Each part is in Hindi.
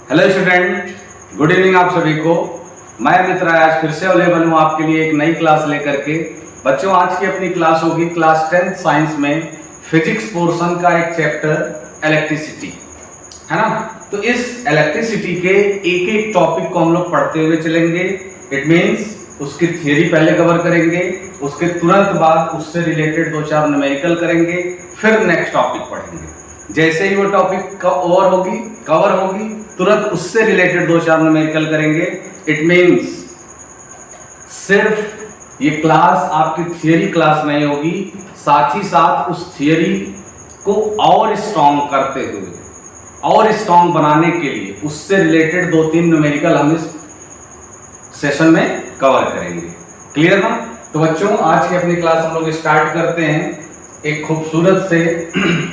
हेलो स्टूडेंट, गुड इवनिंग आप सभी को। मैं मित्र आज फिर से अवेलेबल हूँ आपके लिए एक नई क्लास लेकर के। बच्चों, आज की अपनी क्लास होगी क्लास 10th साइंस में फिजिक्स पोर्शन का एक चैप्टर इलेक्ट्रिसिटी, है ना। तो इस इलेक्ट्रिसिटी के एक एक टॉपिक को हम लोग पढ़ते हुए चलेंगे। इट मीन्स उसकी थियरी पहले कवर करेंगे, उसके तुरंत बाद उससे रिलेटेड 2-4 न्यूमेरिकल करेंगे, फिर नेक्स्ट टॉपिक पढ़ेंगे। जैसे ही वो टॉपिक कवर होगी तुरंत उससे रिलेटेड 2-4 न्यूमेरिकल करेंगे। इट मीन्स सिर्फ ये क्लास आपकी थियरी क्लास नहीं होगी, साथ ही साथ उस थियरी को और स्ट्रॉन्ग करते हुए और स्ट्रॉन्ग बनाने के लिए उससे रिलेटेड 2-3 न्यूमेरिकल हम इस सेशन में कवर करेंगे। क्लियर ना? तो बच्चों, आज की अपनी क्लास हम लोग स्टार्ट करते हैं एक खूबसूरत से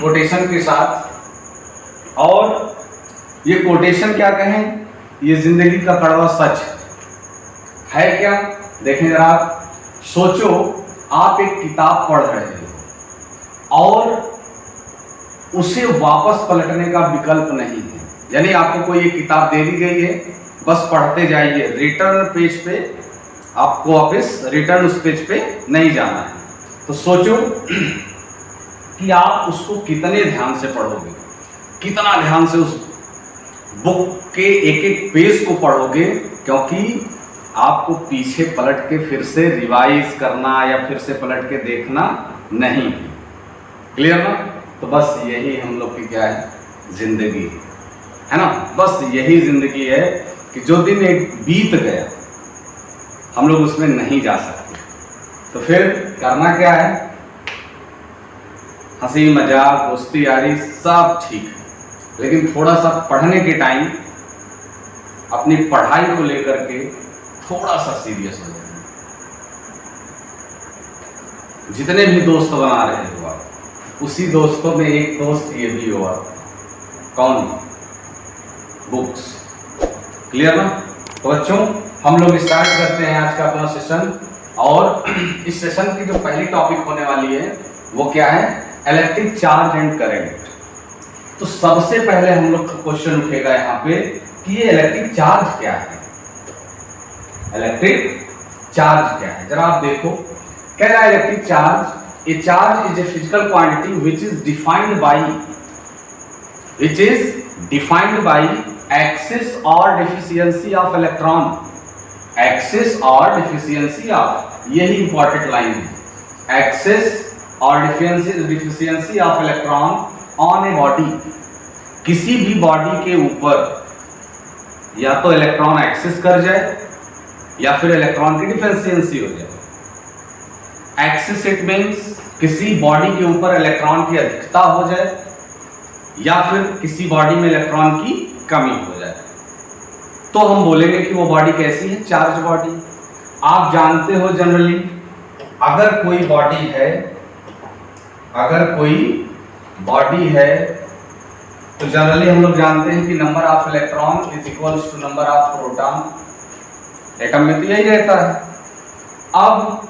कोटेशन के साथ। और ये कोटेशन क्या कहें, ये जिंदगी का कड़वा सच है क्या? देखें जरा, सोचो आप एक किताब पढ़ रहे हो और उसे वापस पलटने का विकल्प नहीं है। यानी आपको कोई एक किताब दे दी गई है, बस पढ़ते जाइए, रिटर्न पेज पे आपको वापस रिटर्न उस पेज पे नहीं जाना है। तो सोचो कि आप उसको कितने ध्यान से पढ़ोगे, कितना ध्यान से उस बुक के एक एक पेज को पढ़ोगे, क्योंकि आपको पीछे पलट के फिर से रिवाइज करना या फिर से पलट के देखना नहीं है। क्लियर ना? तो बस यही हम लोग की क्या है, जिंदगी है ना। बस यही जिंदगी है कि जो दिन एक बीत गया हम लोग उसमें नहीं जा सकते। तो फिर करना क्या है, हंसी मजाक दोस्ती यारी सब ठीक है, लेकिन थोड़ा सा पढ़ने के टाइम अपनी पढ़ाई को लेकर के थोड़ा सा सीरियस हो जाए। जितने भी दोस्त बना रहे हो आप, उसी दोस्तों में एक दोस्त ये भी हो आप, कौन? बुक्स। क्लियर ना? तो बच्चों, हम लोग स्टार्ट करते हैं आज का अपना सेशन। और इस सेशन की जो पहली टॉपिक होने वाली है वो क्या है, इलेक्ट्रिक चार्ज एंड करंट। तो सबसे पहले हम लोग का क्वेश्चन उठेगा यहाँ पे कि ये इलेक्ट्रिक चार्ज क्या है। इलेक्ट्रिक चार्ज क्या है, जरा आप देखो। कह रहा है electric charge, A charge is a physical quantity which is defined by axis और डिफिशियंसी ऑफ इलेक्ट्रॉन। एक्सिस और डिफिशियंसी ऑफ, यही इंपॉर्टेंट लाइन है, एक्सिस और deficiency of electron on a body. किसी भी बॉडी के ऊपर या तो इलेक्ट्रॉन एक्सेस कर जाए या फिर इलेक्ट्रॉन की डिफिशियंसी हो जाए। एक्सेस इट मीन्स किसी बॉडी के ऊपर इलेक्ट्रॉन की अधिकता हो जाए या फिर किसी बॉडी में इलेक्ट्रॉन की कमी हो जाए, तो हम बोलेंगे कि वो बॉडी कैसी है, चार्ज बॉडी। आप जानते हो जनरली अगर कोई बॉडी है तो जनरली हम लोग जानते हैं कि number of electron is equals to number of proton. Atom में तो यही रहता है। अब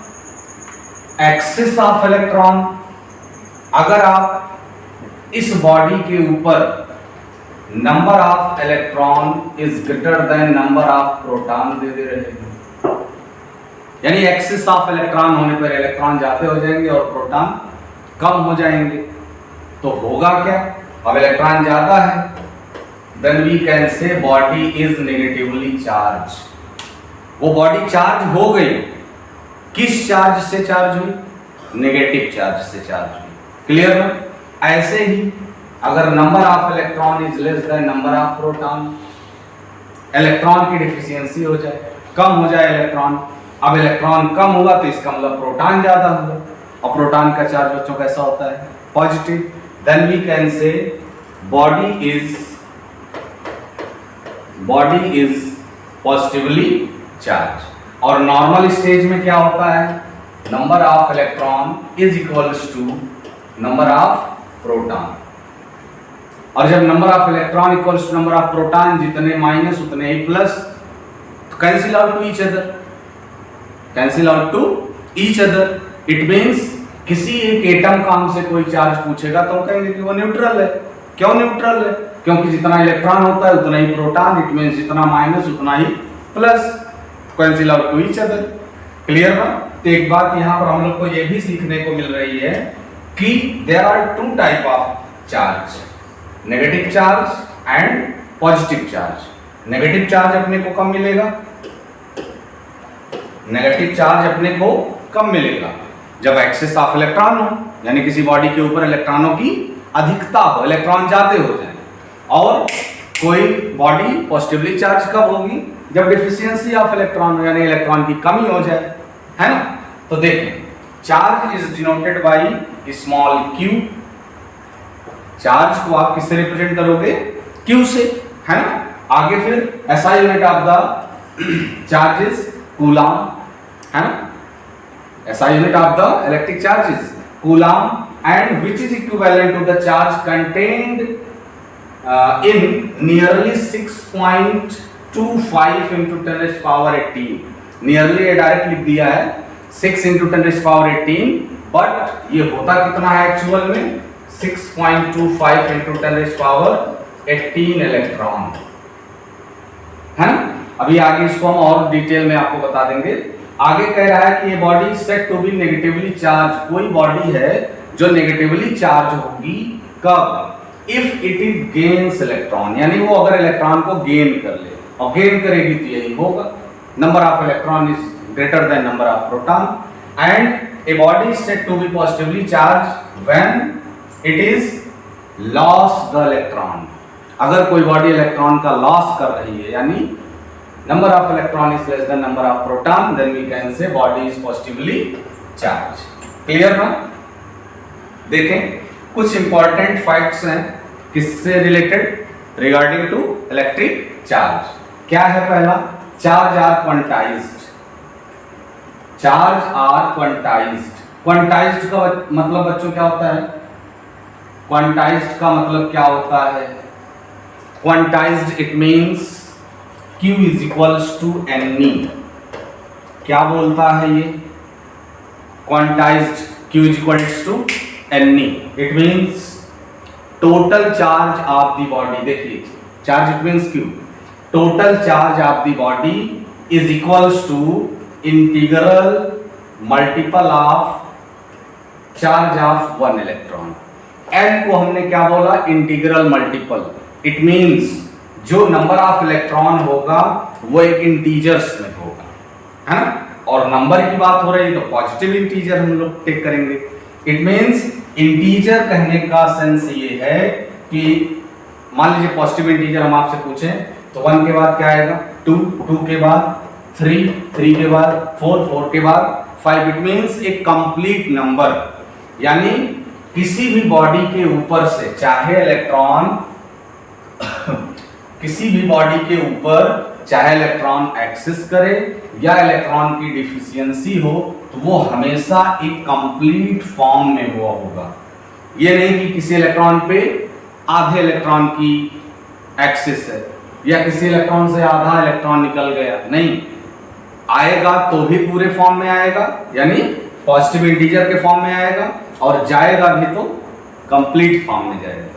एक्सिस ऑफ इलेक्ट्रॉन, अगर आप इस बॉडी के ऊपर number of electron is greater than number of proton दे रहे हैं, यानी एक्सिस ऑफ इलेक्ट्रॉन होने पर इलेक्ट्रॉन जाते हो जाएंगे और प्रोटॉन कम हो जाएंगे, तो होगा क्या? अब इलेक्ट्रॉन ज्यादा है, then we can say body is negatively charge. वो बॉडी चार्ज हो गई, किस चार्ज से चार्ज हुई? नेगेटिव चार्ज से चार्ज हुई। क्लियर ना? ऐसे ही अगर number of electron is less than number of proton, electron की डिफिशियंसी हो जाए, कम हो जाए इलेक्ट्रॉन। अब इलेक्ट्रॉन कम होगा तो इसका मतलब प्रोटॉन ज्यादा होगा, और प्रोटॉन का चार्ज बच्चों कैसा होता है? Positive. Then we can say body is positively charge. और नॉर्मल स्टेज में क्या होता है, number of electron is equals to number of proton. और जब number of electron equals to number of proton, जितने माइनस उतने ही प्लस, तो cancel out to each other. It means किसी एक एटम का हमसे कोई चार्ज पूछेगा तो हम कहेंगे कि वो न्यूट्रल है। क्यों न्यूट्रल है? क्योंकि जितना इलेक्ट्रॉन होता है उतना ही प्रोटॉन, इट मींस जितना माइनस उतना ही plus, cancel out to each other. Clear ना? तो एक बात यहाँ पर हम लोग को ये भी सीखने को मिल रही है कि there are two type of charge, negative charge and positive charge. Negative charge अपने को कब मिलेगा? नेगेटिव चार्ज अपने को कब मिलेगा? जब एक्सेस ऑफ इलेक्ट्रॉन हो, यानी किसी बॉडी के ऊपर इलेक्ट्रॉनों की अधिकता हो, इलेक्ट्रॉन ज्यादा हो जाए। और कोई बॉडी पॉजिटिवली चार्ज कब होगी? जब डिफिशियंसी ऑफ इलेक्ट्रॉन हो, यानी इलेक्ट्रॉन की कमी हो जाए, है ना? तो देखें, charge is denoted by small q। Charge को आप किससे रिप्रेजेंट करोगे? q से, है ना? आगे फिर SI unit of the charge is coulomb, है ना? SI unit of the electric charge is coulomb, and which is equivalent to the charge contained in nearly 6.25 into 10 raised power 18। nearly ये डायरेक्ट लिख दिया है 6 into 10 raised power 18, बट ये होता कितना है एक्चुअल में? 6.25 into 10 raised power 18 इलेक्ट्रॉन, है ना? अभी आगे इसको हम और डिटेल में आपको बता देंगे। आगे कह रहा है कि ये body said to be negatively charge. कोई बॉडी है जो नेगेटिवली चार्ज होगी कब? If it is gains electron, यानी वो अगर इलेक्ट्रॉन को गेन कर ले, और गेन करेगी तो यही होगा, number of electron is greater than number of proton. And a body is set to be positively charge when it is loss the electron. अगर कोई बॉडी इलेक्ट्रॉन का लॉस कर रही है, यानी number of electron is less than number of proton, then we can say body is positively charged। clear ना? देखें, कुछ important facts हैं किससे related regarding to electric charge. क्या है पहला? Charge are quantised. Charge are quantised. Quantised का मतलब बच्चों क्या होता है? क्वांटाइज्ड का मतलब क्या होता है? Quantized it means Q is equals to Ne। क्या बोलता है ये? Quantized Q is equals to Ne। It means total charge of the body. देखिए, charge it means Q, total charge of the body is equals to integral multiple of charge of one electron. N को हमने क्या बोला? Integral multiple. इट मीन्स जो नंबर ऑफ इलेक्ट्रॉन होगा वो एक इंटीजर्स में होगा, है ना? और नंबर की बात हो रही है तो पॉजिटिव इंटीजर हम लोग टेक करेंगे। इट मींस इंटीजर कहने का सेंस ये है कि मान लीजिए पॉजिटिव इंटीजर हम आपसे पूछें तो 1 के बाद क्या आएगा? 2, 2 के बाद 3, 3 के बाद 4, 4 के बाद 5। इट मींस एक कंप्लीट नंबर, यानी किसी भी बॉडी के ऊपर से चाहे इलेक्ट्रॉन किसी भी बॉडी के ऊपर चाहे इलेक्ट्रॉन एक्सेस करे या इलेक्ट्रॉन की डिफिशियंसी हो, तो वो हमेशा एक कंप्लीट फॉर्म में हुआ होगा। ये नहीं कि किसी इलेक्ट्रॉन पे आधे इलेक्ट्रॉन की एक्सेस है या किसी इलेक्ट्रॉन से आधा इलेक्ट्रॉन निकल गया, नहीं, आएगा तो भी पूरे फॉर्म में आएगा, यानी पॉजिटिव इंटीजर के फॉर्म में आएगा, और जाएगा भी तो कंप्लीट फॉर्म में जाएगा।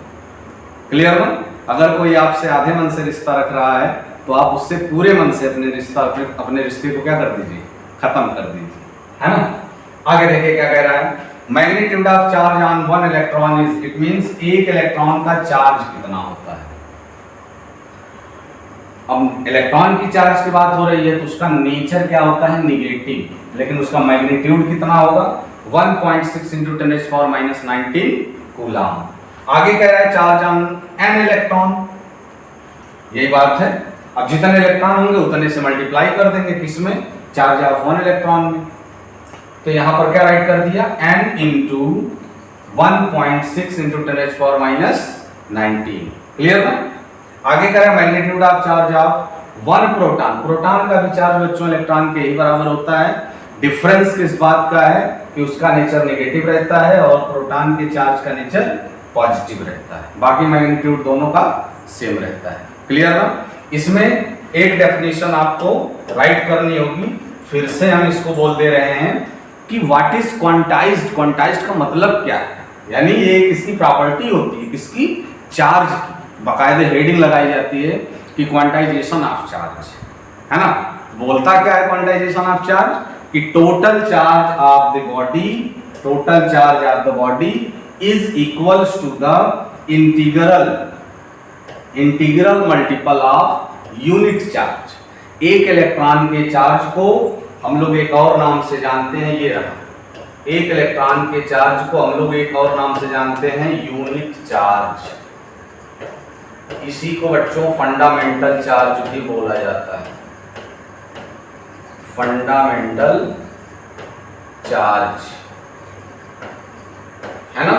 क्लियर ना? अगर कोई आपसे आधे मन से रिश्ता रख रहा है तो आप उससे पूरे मन से अपने रिश्ते को क्या कर दीजिए? खत्म कर दीजिए, है ना? आगे देखिए क्या कह रहा है? Magnitude of charge on one electron is, it means एक इलेक्ट्रॉन का चार्ज कितना होता है। अब इलेक्ट्रॉन की चार्ज की बात हो रही है तो उसका नेचर क्या होता है? निगेटिव, लेकिन उसका मैग्नीट्यूड कितना होगा? 1.6 into 10⁻⁻19 कूलम। आगे कह रहा है चार्ज ऑन एन इलेक्ट्रॉन, यही बात है। अब जितने इलेक्ट्रॉन होंगे उतने से मल्टीप्लाई कर देंगे, किसमें? चार्ज ऑफ वन इलेक्ट्रॉन में। तो यहां पर क्या राइट कर दिया? n into 1.6 into 10⁻⁻19। क्लियर ना? आगे कह रहा है magnitude of charge of one proton. Proton का भी चार्ज बच्चों इलेक्ट्रॉन के ही बराबर होता है। डिफरेंस किस बात का है? कि उसका नेचर नेगेटिव रहता है और प्रोटॉन के चार्ज का नेचर पॉजिटिव रहता है, बाकी मैग्नीट्यूड दोनों का सेम रहता है। क्लियर ना? इसमें एक डेफिनेशन आपको राइट करनी होगी, फिर से हम इसको बोल दे रहे हैं कि व्हाट इज क्वांटाइज्ड। क्वांटाइज्ड का मतलब क्या है? यानी ये किसकी प्रॉपर्टी होती है? किसकी? चार्ज की। बाकायदे हेडिंग लगाई जाती है कि क्वांटाइजेशन ऑफ चार्ज, है ना। बोलता क्या है क्वांटाइजेशन ऑफ चार्ज, कि total charge of the body, total charge of the body is equals to the integral multiple of unit charge. एक इलेक्ट्रॉन के चार्ज को हम लोग एक और नाम से जानते हैं, ये रहा, एक इलेक्ट्रॉन के चार्ज को हम लोग एक और नाम से जानते हैं यूनिट चार्ज। इसी को बच्चों फंडामेंटल चार्ज भी बोला जाता है, फंडामेंटल चार्ज, है ना।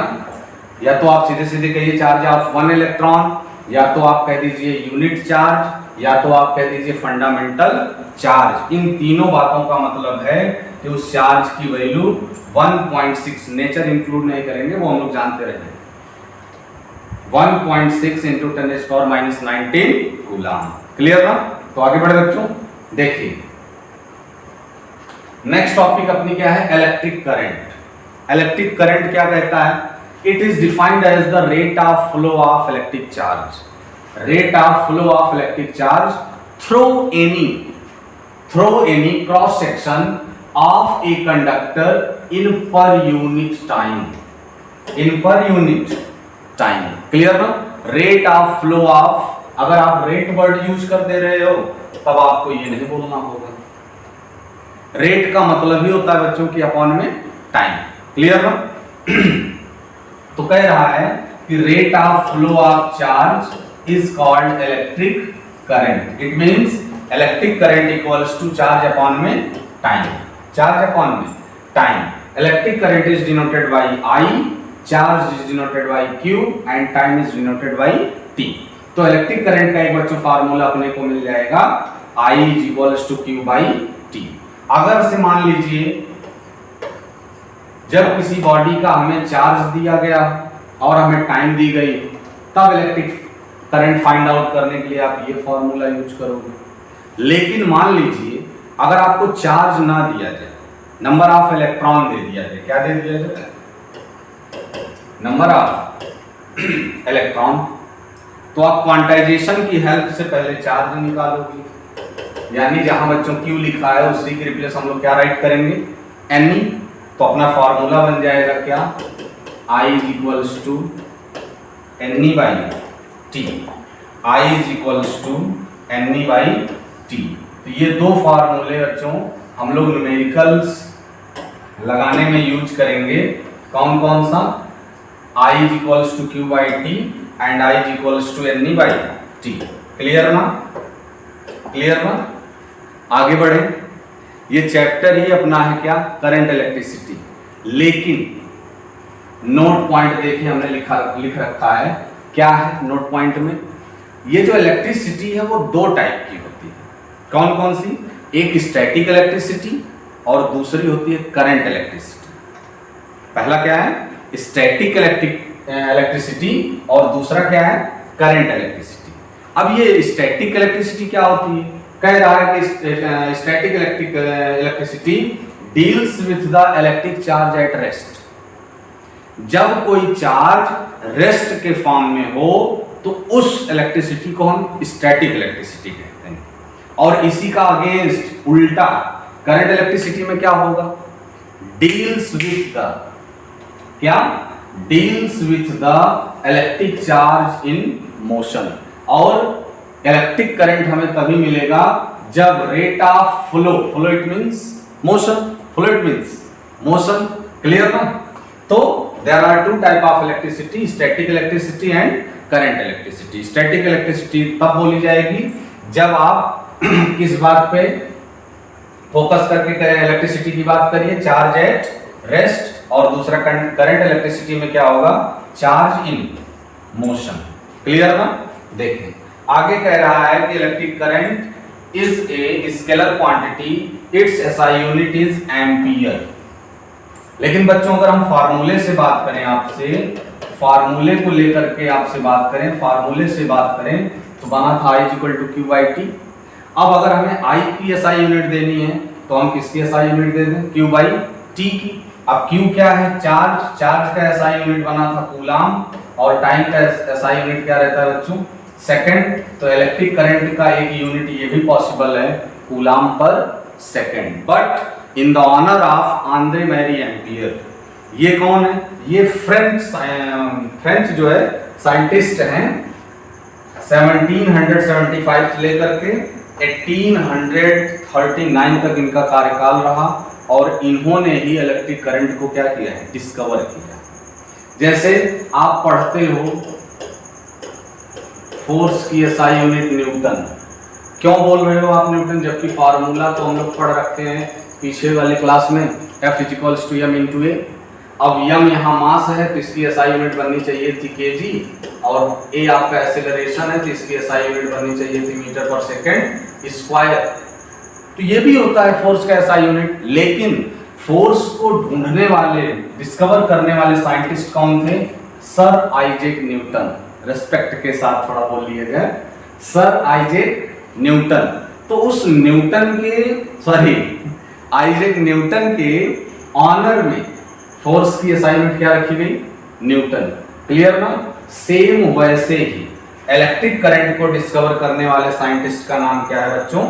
या तो आप सीधे सीधे कहिए चार्ज ऑफ वन इलेक्ट्रॉन, या तो आप कह दीजिए यूनिट चार्ज, या तो आप कह दीजिए फंडामेंटल चार्ज। इन तीनों बातों का मतलब है कि उस चार्ज की वैल्यू 1.6, नेचर इंक्लूड नहीं करेंगे, वो हम लोग जानते रहे, 1.6 इंटू 10⁻⁻19 कूलम। क्लियर ना। तो आगे बढ़े बच्चों, देखिए नेक्स्ट टॉपिक अपनी क्या है, इलेक्ट्रिक करंट। इलेक्ट्रिक करंट क्या कहता है, it is defined as the rate of flow of electric charge, rate of flow of electric charge through any cross section of a conductor in per unit time, in per unit time. Clear ना। रेट ऑफ फ्लो ऑफ, अगर आप रेट वर्ड यूज कर दे रहे हो तब आपको ये नहीं बोलना होगा। रेट का मतलब ही होता है बच्चों की अपॉन में टाइम। क्लियर ना। तो कह रहा है कि rate of flow of charge is called electric current. It means electric current equals to charge upon में टाइम, चार्ज अपॉन में time. Electric current is denoted by I, charge is denoted by Q and time is denoted by T। तो इलेक्ट्रिक करंट का एक बच्चों फार्मूला अपने को मिल जाएगा, I is equals to Q by T। अगर से मान लीजिए जब किसी बॉडी का हमें चार्ज दिया गया और हमें टाइम दी गई, तब इलेक्ट्रिक करंट फाइंड आउट करने के लिए आप ये फॉर्मूला यूज करोगे। लेकिन मान लीजिए अगर आपको चार्ज ना दिया जाए, नंबर ऑफ इलेक्ट्रॉन दे दिया जाए, क्या दे दिया जाए, नंबर ऑफ इलेक्ट्रॉन, तो आप क्वांटाइजेशन की हेल्प से पहले चार्ज निकालोगे, यानी जहां बच्चों Q लिखा है उसी के रिप्लेस हम लोग क्या राइट करेंगे, Ne। तो अपना फॉर्मूला बन जाएगा क्या, I is equals to Ne by T, I is equals to Ne by T। तो ये दो फार्मूले बच्चों हम लोग न्यूमेरिकल्स लगाने में यूज करेंगे। कौन कौन सा, I is equals to Q by T and I is equals to Ne by T। Clear ना, क्लियर ना। आगे बढ़े, ये चैप्टर ही अपना है क्या, करंट इलेक्ट्रिसिटी। लेकिन नोट पॉइंट देखिए हमने लिख रखा है, क्या है नोट पॉइंट में, ये जो इलेक्ट्रिसिटी है वो दो टाइप की होती है। कौन कौन सी, एक स्टैटिक इलेक्ट्रिसिटी और दूसरी होती है करंट इलेक्ट्रिसिटी। पहला क्या है, स्टैटिक इलेक्ट्रिसिटी और दूसरा क्या है, करंट इलेक्ट्रिसिटी। अब ये स्टैटिक इलेक्ट्रिसिटी क्या होती है, कह रहा है कि static electricity deals with the electric charge at rest. जब कोई चार्ज रेस्ट के फॉर्म में हो तो उस इलेक्ट्रिसिटी को हम स्टैटिक इलेक्ट्रिसिटी कहते हैं। और इसी का अगेंस्ट उल्टा करंट इलेक्ट्रिसिटी में क्या होगा, डील्स विथ द, क्या, deals with the electric charge in motion. और इलेक्ट्रिक करंट हमें तभी मिलेगा जब rate of flow, flow it means motion, flow it means motion. Clear ना। तो there are two type of electricity, static electricity and current electricity. Static electricity तब बोली जाएगी जब आप किस बात पे फोकस करके इलेक्ट्रिसिटी की बात करिए, चार्ज एट रेस्ट, और दूसरा करंट इलेक्ट्रिसिटी में क्या होगा, चार्ज इन मोशन। क्लियर ना। देखें आगे कह रहा है कि electric current is a scalar quantity, it's SI unit is ampere. लेकिन बच्चों अगर हम फार्मूले से बात करें, आपसे फार्मूले को लेकर के आपसे बात करें, फार्मूले से बात करें तो बना था I equal to Q by T। अब अगर हमें I की एसआई यूनिट देनी है तो हम किसकी एसआई यूनिट दे दें, Q बाई T की। अब Q क्या है, चार्ज, चार्ज का एसआई यूनिट बना था कूलम, और टाइम का एसआई यूनिट क्या रहता है बच्चों, सेकंड। तो इलेक्ट्रिक करंट का एक यूनिट ये भी पॉसिबल है, coulomb per second. But in the honour of Andre Marie Ampere, ये कौन है, ये फ्रेंच जो है साइंटिस्ट हैं, 1775 से लेकर के 1839 तक इनका कार्यकाल रहा और इन्होंने ही इलेक्ट्रिक करंट को क्या किया है, डिस्कवर किया। जैसे आप पढ़ते हो फोर्स की एसआई यूनिट न्यूटन, क्यों बोल रहे हो आप न्यूटन, जबकि फार्मूला तो हम लोग पढ़ रखे हैं पीछे वाली क्लास में, F = m × a। अब यम यहाँ मास है तो इसकी एसआई यूनिट बननी चाहिए थी केजी, और ए आपका एक्सेलरेशन है तो इसकी एसआई यूनिट बननी चाहिए थी मीटर पर सेकंड स्क्वायर। तो ये भी होता है फोर्स का एसआई यूनिट, लेकिन फोर्स को ढूंढने वाले, डिस्कवर करने वाले साइंटिस्ट कौन थे, सर आइजैक न्यूटन। रेस्पेक्ट के साथ थोड़ा बोल लीजिएगा, सर आइजैक न्यूटन। तो उस न्यूटन के आइजैक न्यूटन के ऑनर में फोर्स की असाइनमेंट क्या रखी गई, न्यूटन। क्लियर ना। सेम वैसे ही इलेक्ट्रिक करंट को डिस्कवर करने वाले साइंटिस्ट का नाम क्या है बच्चों,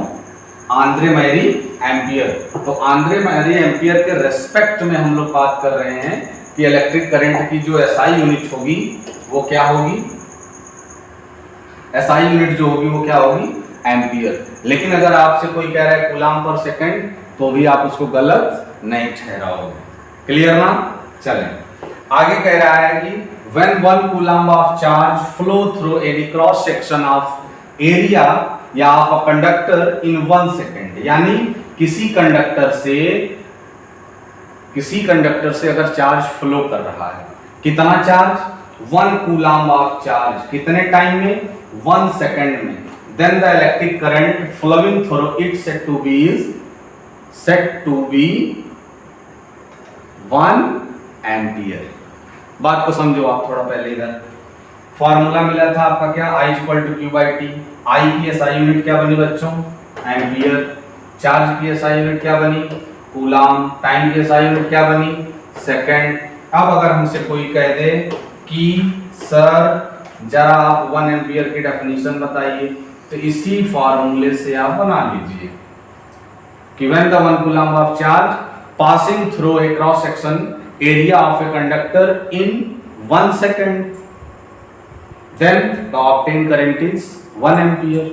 आंद्रे मैरी एम्पियर। तो आंद्रे मैरी एम्पियर के रेस्पेक्ट में हम लोग बात कर रहे हैं कि इलेक्ट्रिक करंट की जो एसआई यूनिट होगी वो क्या होगी, एसआई यूनिट जो होगी वो क्या होगी, एम्पियर। लेकिन अगर आपसे कोई कह रहा है कूलाम पर सेकंड, तो भी आप उसको गलत नहीं ठहराओगे। क्लियर ना। चलें आगे कह रहा है कि when 1 coulomb of charge flow through any cross section of area या of a conductor in 1 second, यानी किसी कंडक्टर से अगर चार्ज फ्लो कर रहा है, कितना चार्ज, 1 coulomb of चार्ज, कितने टाइम में, 1 सेकंड में, then the electric current flowing through it said to be 1 ampere. बात को समझो आप थोड़ा पहले, इधर फॉर्मूला मिला था आपका क्या, I = Q/T। आई की एसआई यूनिट क्या बनी बच्चों, एम्पियर। चार्ज की एसआई यूनिट क्या बनी, कूलाम। टाइम की एसआई यूनिट क्या बनी, सेकंड। अब अगर हमसे कोई कह दे कि सर जरा आप 1 एम्पियर की डेफिनेशन बताइए, तो इसी फॉर्मूले से आप बना लीजिए कि when the 1 coulomb of charge passing through a cross section area of a conductor in 1 second, then the obtained current is 1 ampere।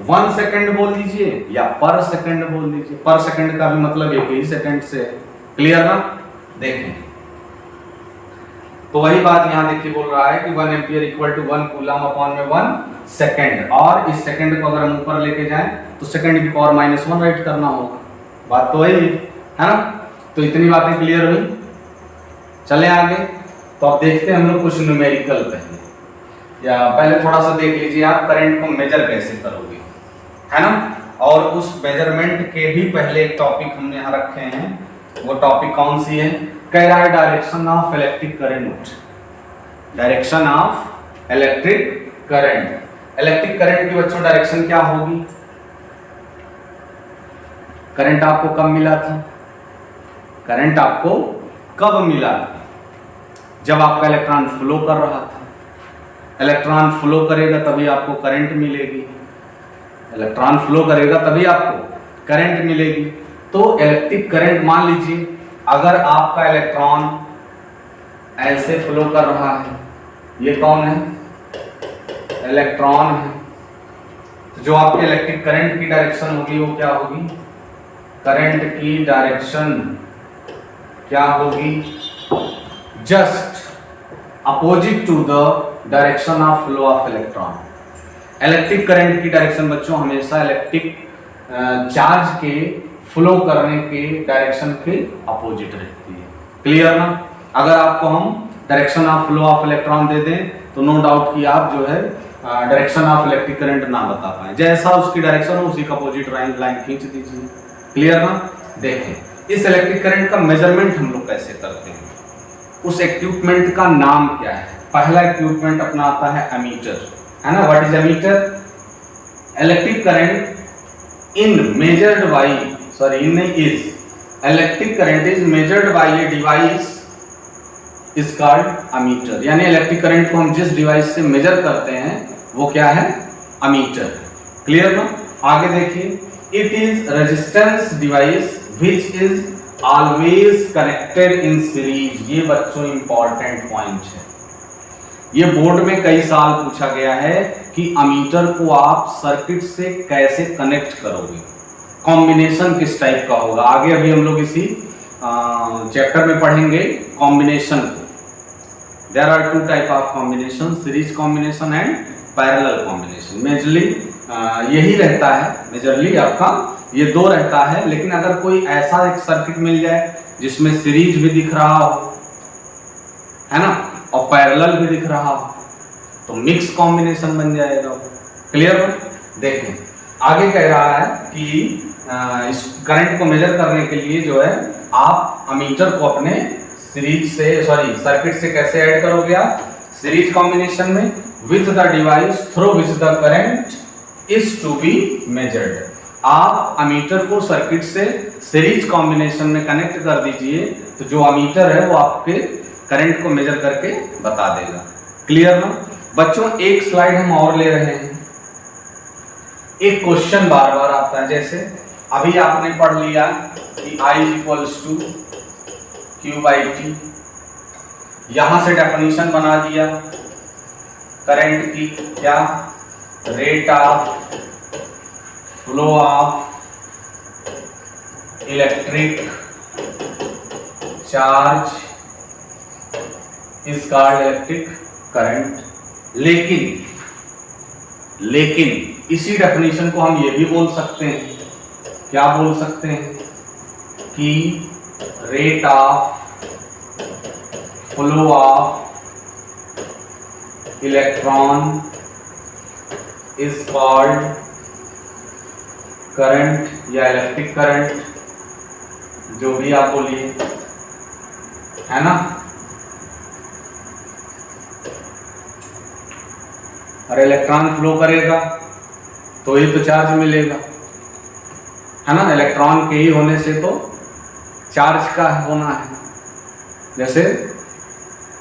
1 second बोल दीजिए या पर सेकंड बोल दीजिए, पर सेकंड का भी मतलब एक ही सेकंड से। क्लियर ना। देखें तो वही बात यहाँ देखिए बोल रहा है कि 1 एम्पियर = 1 कूलम अपॉन में 1 सेकंड, और इस सेकंड को अगर हम ऊपर लेके जाएं तो सेकंड की पावर -1 राइट करना होगा। बात तो वही है ना। तो इतनी बातें क्लियर हुई। चलें आगे। तो अब देखते हैं हम लोग कुछ न्यूमेरिकल पहले, या पहले थोड़ा सा देख लीजिए आप करंट को मेजर कैसे करोगे, है ना। और उस मेजरमेंट के भी पहले एक टॉपिक हमने यहाँ रखे हैं, वो टॉपिक कौन सी है, कह रहा है direction of electric current. Direction of electric current. Electric current की बच्चों डायरेक्शन क्या होगी, करंट आपको कब मिला था, करंट आपको कब मिला था, जब आपका इलेक्ट्रॉन फ्लो कर रहा था। इलेक्ट्रॉन फ्लो करेगा तभी आपको करंट मिलेगी, इलेक्ट्रॉन फ्लो करेगा तभी आपको करंट मिलेगी। तो इलेक्ट्रिक करंट मान लीजिए अगर आपका इलेक्ट्रॉन ऐसे फ्लो कर रहा है, ये कौन है, इलेक्ट्रॉन है, तो जो आपके इलेक्ट्रिक करंट की डायरेक्शन होगी वो क्या होगी, करंट की डायरेक्शन क्या होगी, just opposite to the direction of flow of electron. Electric current की डायरेक्शन बच्चों हमेशा इलेक्ट्रिक चार्ज के फ्लो करने के डायरेक्शन के अपोजिट रहती है। क्लियर ना। अगर आपको हम direction of flow of electron दे दें तो नो डाउट कि आप जो है डायरेक्शन ऑफ इलेक्ट्रिक करंट ना बता पाए, जैसा उसकी डायरेक्शन हो उसी का अपोजिट लाइन खींच दीजिए। क्लियर ना। देखें इस इलेक्ट्रिक करंट का मेजरमेंट हम लोग कैसे करते हैं, उस इक्विपमेंट का नाम क्या है। पहला इक्विपमेंट अपना आता है एमीटर, है ना। What is ammeter, electric current electric current is measured by a device is called ammeter. यानी इलेक्ट्रिक करंट को हम जिस डिवाइस से मेजर करते हैं वो क्या है, अमीटर। क्लियर ना? आगे देखिए, it is resistance device which is always connected in series. ये बच्चों इंपॉर्टेंट पॉइंट है, ये बोर्ड में कई साल पूछा गया है कि अमीटर को आप सर्किट से कैसे कनेक्ट करोगे, कॉम्बिनेशन किस टाइप का होगा। आगे अभी हम लोग इसी चैप्टर में पढ़ेंगे कॉम्बिनेशन को। There are two type of combination, series combination and parallel combination. Majorly यही रहता है, मेजरली आपका ये दो रहता है। लेकिन अगर कोई ऐसा एक सर्किट मिल जाए जिसमें सीरीज भी दिख रहा हो, है ना, और पैरेलल भी दिख रहा हो, तो मिक्स कॉम्बिनेशन बन जाएगा। क्लियर? देखें आगे कह रहा है कि इस करंट को मेजर करने के लिए जो है आप अमीटर को अपने सीरीज से सर्किट से कैसे ऐड करोगे आप, सीरीज कॉम्बिनेशन में, with the device through which the current is to be measured. आप अमीटर को सर्किट से सीरीज कॉम्बिनेशन में कनेक्ट कर दीजिए, तो जो अमीटर है वो आपके करंट को मेजर करके बता देगा। क्लियर ना बच्चों? एक स्लाइड हम और ले रहे हैं। एक क्वेश्चन बार बार आता है, जैसे अभी आपने पढ़ लिया कि I equals to Q by T, यहां से डेफिनेशन बना दिया करंट की, क्या, rate of flow of electric charge is called electric current. लेकिन इसी डेफिनेशन को हम ये भी बोल सकते हैं, क्या बोल सकते हैं, कि rate of flow of electron is called current या इलेक्ट्रिक करंट, जो भी आप बोलिए, है ना। और इलेक्ट्रॉन फ्लो करेगा तो ही तो चार्ज मिलेगा, है ना। इलेक्ट्रॉन के ही होने से तो चार्ज का होना है, जैसे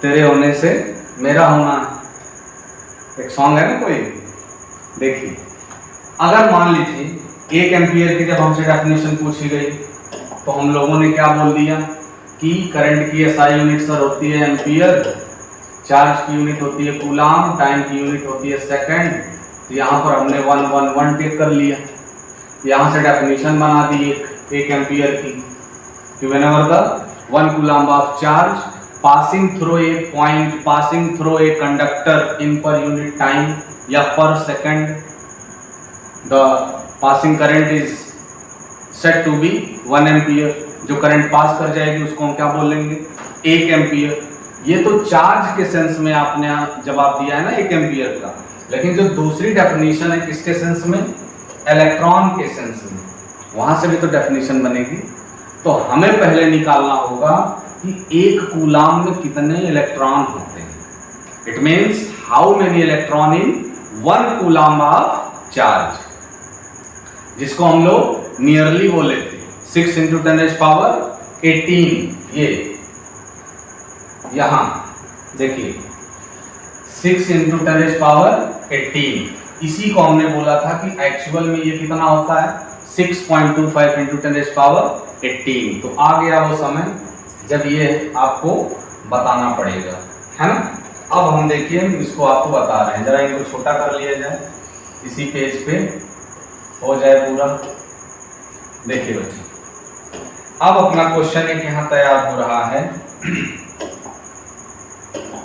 तेरे होने से मेरा होना है। एक सॉन्ग है ना कोई, देखिए अगर मान लीजिए 1 एम्पियर की जब हमसे डेफिनेशन पूछी गई तो हम लोगों ने क्या बोल दिया कि करंट की एसआई यूनिट सर होती है एम्पियर, चार्ज की यूनिट होती है कूलाम, टाइम की यूनिट होती है सेकंड। तो यहाँ पर हमने 1 टेक कर लिया, यहाँ से डेफिनेशन बना दी एक एम्पियर की, कि whenever the 1 coulomb of charge passing through a point, passing through a conductor in per unit time या per second, the passing current is set to be 1 ampere. जो करंट पास कर जाएगी उसको हम क्या बोलेंगे, 1 एम्पियर। ये तो चार्ज के सेंस में आपने जवाब दिया है ना 1 एम्पियर का, लेकिन जो दूसरी डेफिनेशन है किसके सेंस में, इलेक्ट्रॉन के सेंस में, वहां से भी तो डेफिनेशन बनेगी। तो हमें पहले निकालना होगा कि 1 कूलाम में कितने इलेक्ट्रॉन होते हैं। It means how many electron in 1 coulomb of charge, जिसको हम लोग नियरली बोले थे 6 × 10⁻18। ये यहां देखिए 6 × 10⁻18, इसी को हमने बोला था कि एक्चुअल में ये कितना होता है, 6.25 × 10⁻18। तो आ गया वो समय जब ये आपको बताना पड़ेगा, है ना। अब हम देखिए इसको आपको बता रहे हैं, जरा इनको छोटा कर लिया जाए, इसी पेज पे हो जाए पूरा। देखिए बच्चे, अब अपना क्वेश्चन एक यहाँ तैयार हो रहा है।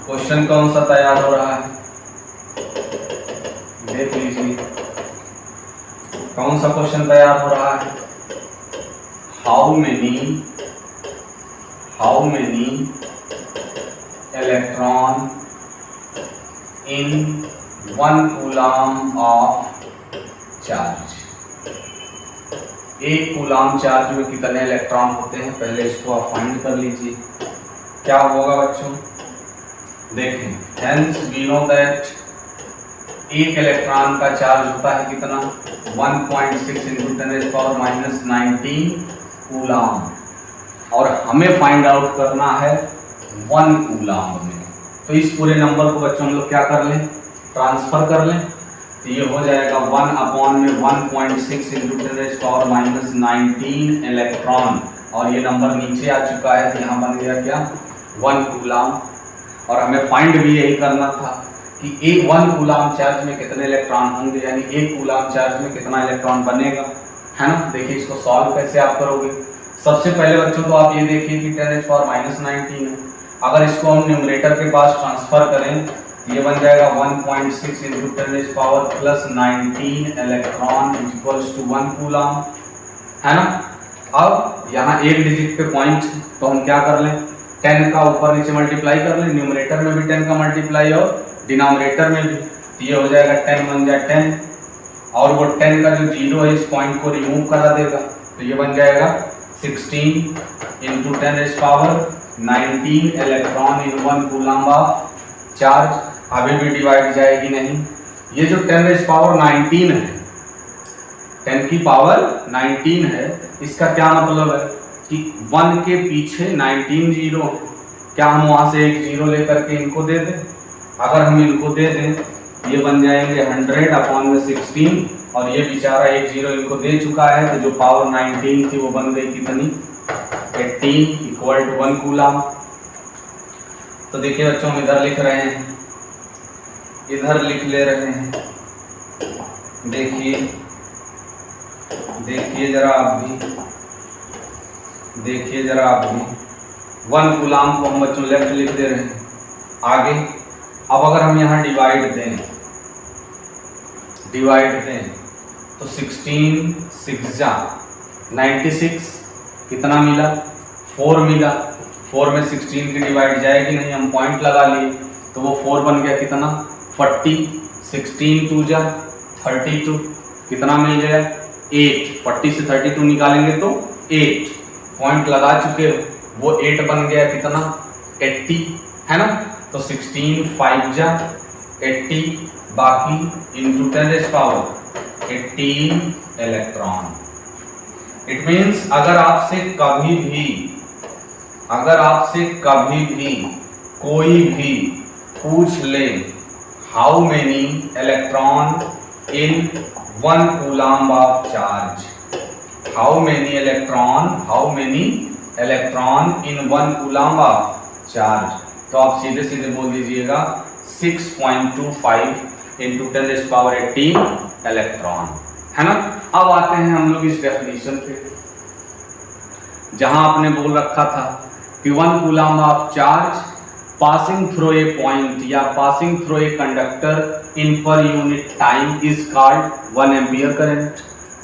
क्वेश्चन कौन सा तैयार हो रहा है, देख लीजिए कौन सा क्वेश्चन तैयार हो रहा है। How many electron in 1 coulomb of charge, 1 coulomb charge में कितने इलेक्ट्रॉन होते हैं, पहले इसको आप फाइंड कर लीजिए। क्या होगा बच्चों, देखें, hence we know that 1 electron का चार्ज होता है कितना, 1.6 × 10⁻19 कूलाम। और हमें फाइंड आउट करना है 1 कूलाम में। तो इस पूरे नंबर को बच्चों हम लोग क्या कर लें, ट्रांसफर कर लें। तो ये हो जाएगा 1/1.6 इंटू 10⁻⁻19 इलेक्ट्रॉन, और ये नंबर नीचे आ चुका है, तो यहाँ बन गया क्या 1 कूलाम। और हमें फाइंड भी यही करना था कि 1 कूलाम चार्ज में कितने इलेक्ट्रॉन होंगे, यानी 1 कूलाम चार्ज में कितना इलेक्ट्रॉन बनेगा, है ना। देखिए इसको सॉल्व कैसे आप करोगे। सबसे पहले बच्चों तो आप ये देखिए कि 10⁻⁻19 है, अगर इसको हम न्यूमरेटर के पास ट्रांसफर करें, ये बन जाएगा 1.6 into 10⁻+19 electron equals to 1 coulomb, है ना। अब यहाँ एक डिजिट पे पॉइंट, तो हम क्या कर लें, 10 का ऊपर नीचे मल्टीप्लाई कर लें, न्यूमरेटर में भी 10 का मल्टीप्लाई और डिनोमिनेटर में भी। तो ये हो जाएगा 10 बन जाए 10, और वो 10 का जो जीरो है इस पॉइंट को रिमूव करा देगा, तो ये बन जाएगा 16 into 10⁻19 electron in 1 coulomb of charge. अभी भी डिवाइड जाएगी नहीं। ये जो 10⁻19 है, 10 की पावर 19 है, इसका क्या मतलब है कि 1 के पीछे 19 जीरो, क्या हम वहाँ से एक जीरो लेकर के इनको दे दें। अगर हम इनको दे दें, ये बन जाएंगे 100/16, और ये बेचारा एक जीरो इनको दे चुका है, तो जो पावर 19 थी वो बन गई कितनी 18 इक्वल टू 1 कूलाम। तो देखिए बच्चों, हम इधर लिख रहे हैं, इधर लिख ले रहे हैं। देखिए देखिए जरा आप भी, देखिए जरा आप भी, 1 कूलाम को हम बच्चों लेफ्ट लिख दे रहे हैं। आगे अब अगर हम यहाँ डिवाइड दें तो 16 6 जा 96, कितना मिला 4 मिला। 4 में 16 की डिवाइड जाएगी नहीं, हम पॉइंट लगा लिए, तो वो 4 बन गया कितना 40। 16 2 जा 32, कितना मिल गया 8। 40 से 32 निकालेंगे तो 8, पॉइंट लगा चुके हो, वो 8 बन गया कितना 80, है ना। तो 16 5 जा 80, बाकी इंटू 10⁻18 इलेक्ट्रॉन। इट मीन्स अगर आपसे कभी भी कोई भी पूछ ले how many electron in 1 coulomb of charge, how many electron in 1 coulomb of charge, तो आप सीधे सीधे बोल दीजिएगा 6.25 इंटू 10⁻18 इलेक्ट्रॉन, है ना। अब आते हैं हम लोग इस डेफिनेशन पे, जहां आपने बोल रखा था कि 1 coulomb of charge passing through a point या passing through a conductor in per unit time is called 1 ampere current.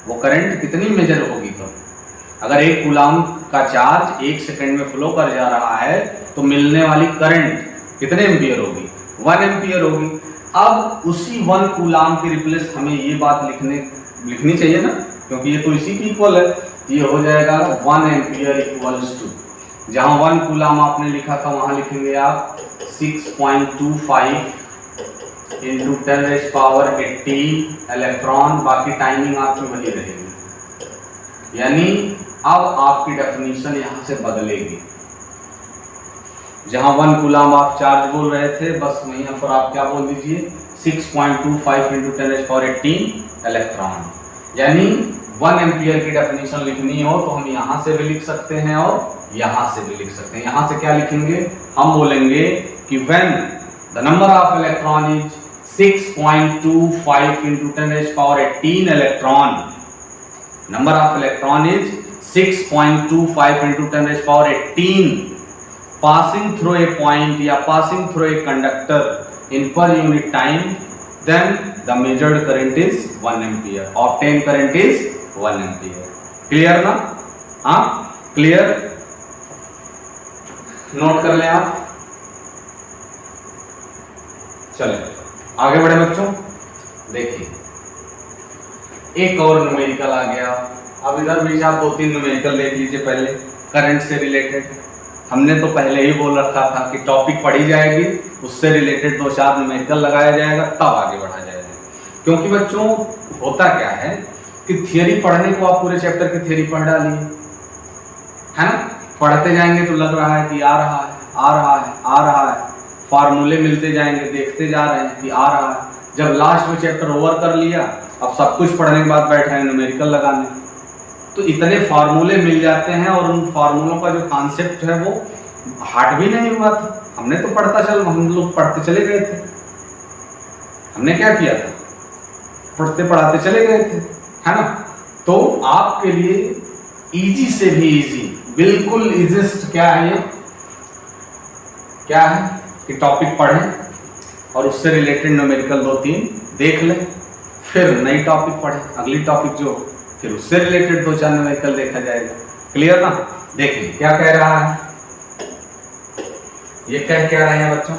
वो करंट कितनी मेजर होगी, तो अगर 1 कूलाम का चार्ज 1 सेकंड में फ्लो कर जा रहा है, तो मिलने वाली करंट कितने एम्पियर होगी 1 एम्पियर होगी। अब उसी 1 कूलाम की रिप्लेस हमें ये बात लिखनी चाहिए ना, क्योंकि ये तो इसी की इक्वल है। ये हो जाएगा 1 एम्पियर इक्वल्स टू, जहां 1 कूलाम आपने लिखा था वहां लिखेंगे आप 6.25 इंटू 10⁻18 इलेक्ट्रॉन, बाकी टाइमिंग आपकी वही रहेगी। यानी अब आपकी डेफिनेशन यहां से बदलेगी, जहां 1 कूलाम आप चार्ज बोल रहे थे, बस वहीं पर आप क्या बोल दीजिए 6.25 इंटू 10⁻18 इलेक्ट्रॉन। यानी 1 एम्पियर की डेफिनेशन लिखनी हो तो हम यहाँ से भी लिख सकते हैं और यहाँ से भी लिख सकते हैं। यहाँ से क्या लिखेंगे, हम बोलेंगे कि when the number of electron is 6.25 into 10⁻18 electron, number of electron is 6.25 into 10⁻18 passing through a point या passing through a conductor in per unit time, then the measured current is 1 ampere, obtained current is 1 ampere। Clear ना, हाँ क्लियर, नोट कर लें आप। चले आगे बढ़े बच्चों, देखिए एक और न्यूमेरिकल आ गया। अब इधर भी आप 2-3 न्यूमेरिकल देख लीजिए पहले, करंट से रिलेटेड। हमने तो पहले ही बोल रखा था कि टॉपिक पढ़ी जाएगी, उससे रिलेटेड 2-4 न्यूमेरिकल लगाया जाएगा, तब आगे बढ़ा जाएगा। क्योंकि बच्चों होता क्या है कि थियरी पढ़ने को आप पूरे चैप्टर की थियरी पढ़ डालिए, है ना, पढ़ते जाएंगे तो लग रहा है कि आ रहा है, आ रहा है, आ रहा है, फार्मूले मिलते जाएंगे, देखते जा रहे हैं कि आ रहा है। जब लास्ट में चैप्टर ओवर कर लिया, अब सब कुछ पढ़ने के बाद बैठे हैं न्यूमेरिकल लगाने, तो इतने फार्मूले मिल जाते हैं और उन फार्मूलों का जो कॉन्सेप्ट है वो हार्ड भी नहीं हुआ था। हमने तो हम लोग पढ़ते चले गए थे। हमने क्या किया था, पढ़ते पढ़ाते चले गए थे, है ना। तो आपके लिए इजी से भी इजी, बिल्कुल इजीस्ट क्या है ये, क्या है कि टॉपिक पढ़ें और उससे रिलेटेड न्यूमेरिकल 2-3 देख लें, फिर नई टॉपिक पढ़ें, अगली टॉपिक जो फिर उससे रिलेटेड 2-4 न्यूमेरिकल देखा जाएगा। क्लियर ना। देखिए क्या कह रहा है, ये कह क्या रहे हैं बच्चों,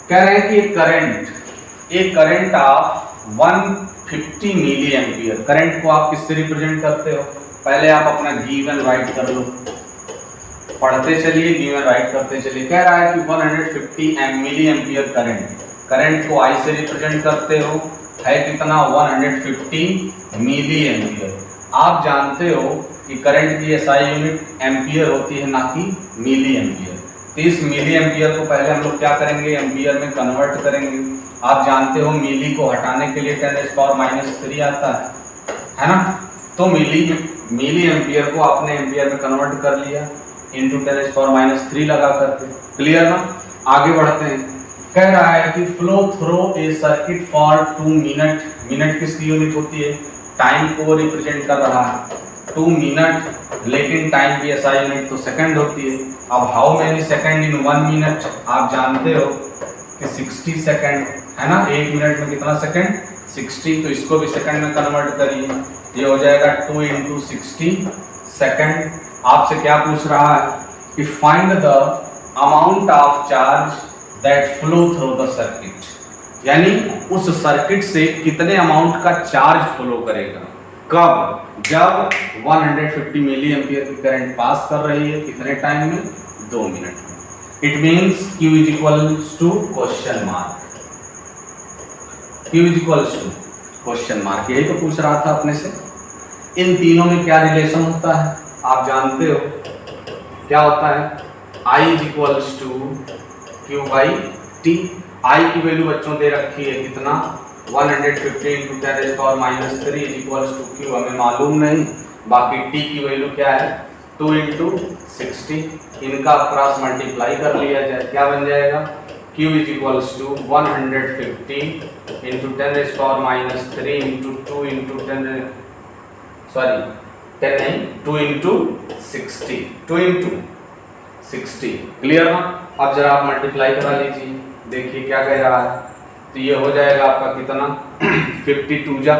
कह रहे हैं कि एक current of 150 milliampere, current को आप किससे रिप्रेजेंट करते हो, पहले आप अपना गिवन राइट कर लो, पढ़ते चलिए, गिवन राइट करते चलिए। कह रहा है कि 150 मिली एम्पियर करंट को आई से रिप्रेजेंट करते हो, है कितना 150 मिली एम्पियर। आप जानते हो कि करंट की एसआई यूनिट एम्पियर होती है, ना कि मिली एम्पियर। तो इस मिली एम्पियर को पहले हम लोग क्या करेंगे, एम्पियर में कन्वर्ट करेंगे। आप जानते हो मिली को हटाने के लिए 10⁻³ आता है ना। तो मिली एम्पियर को आपने एम्पियर में कन्वर्ट कर लिया, इंटू 10⁻³ लगा करके। क्लियर ना। आगे बढ़ते हैं। कह रहा है कि flow through a circuit for 2 minute, minute किसकी यूनिट होती है, टाइम को रिप्रेजेंट कर रहा है 2 मिनट, लेकिन टाइम की एसआई यूनिट तो सेकंड होती है। अब how many second in 1 minute, आप जानते हो कि 60 सेकंड है ना। 1 मिनट में कितना सेकंड, 60, तो इसको भी सेकंड में कन्वर्ट करिए, ये हो जाएगा 2 × 60 सेकंड। आपसे क्या पूछ रहा है कि find the amount of charge that flow through the circuit, यानी उस सर्किट से कितने अमाउंट का चार्ज फ्लो करेगा, कब, जब 150 मिली एम्पियर की करंट पास कर रही है, कितने टाइम में, 2 मिनट में। It means Q is equals to question mark, Q is equals to question mark, यही तो पूछ रहा था अपने से। इन तीनों में क्या रिलेशन होता है आप जानते हो, क्या होता है, I is equals to Q/T। I की वैल्यू बच्चों दे रखी है कितना, 150 × 10⁻³ इज इक्वल्स टू Q, हमें मालूम नहीं, बाकी T की वैल्यू क्या है 2 × 60, इनका क्रॉस मल्टीप्लाई कर लिया जाए, क्या बन जाएगा, Q is equals to 150 × 10⁻³ into 2 × 10, sorry 10 नहीं, 2 × 60, 2 × 60। क्लियर ना। अब जरा आप मल्टीप्लाई करा लीजिए, देखिए क्या कह रहा है, तो ये हो जाएगा आपका कितना 52 जा,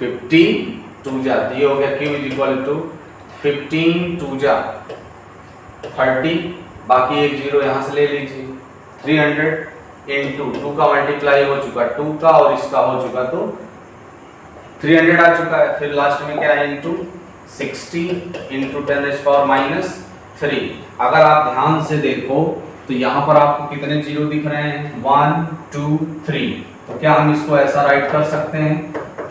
52 जा, ये हो गया Q इज इक्वल टू 15 2 जा 30, बाकी एक जीरो यहाँ से ले लीजिए, 300 इंटू 2 का मल्टीप्लाई हो चुका 2 का और इसका हो चुका तो 300 आ चुका है। फिर लास्ट में क्या है इंटू 60 इंटू 10⁻³ अगर आप ध्यान से देखो तो यहाँ पर आपको कितने जीरो दिख रहे हैं, 1 2 3, तो क्या हम इसको ऐसा राइट कर सकते हैं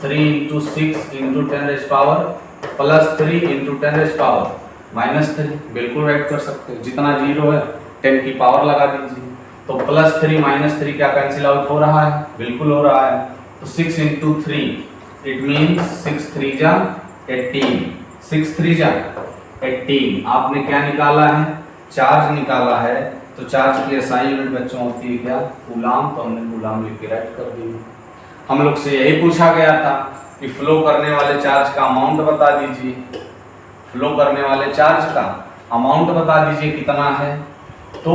3 × 6 इंटू 10⁻+3 इंटू 10⁻−3, बिल्कुल राइट कर सकते हो। जितना जीरो है 10 की पावर लगा दीजिए, तो +3 -3 क्या कैंसिल आउट हो रहा है, बिल्कुल हो रहा है। तो 6 × 3 इट मीन्स 6 3 जा 18, 6 3 जा 18। आपने क्या निकाला है, चार्ज निकाला है, तो चार्ज की एसआई यूनिट बच्चों होती है क्या, कूलाम, तो हमने कूलाम लिख के राइट कर दी। हम लोग से यही पूछा गया था कि फ्लो करने वाले चार्ज का अमाउंट बता दीजिए, फ्लो करने वाले चार्ज का अमाउंट बता दीजिए कितना है, तो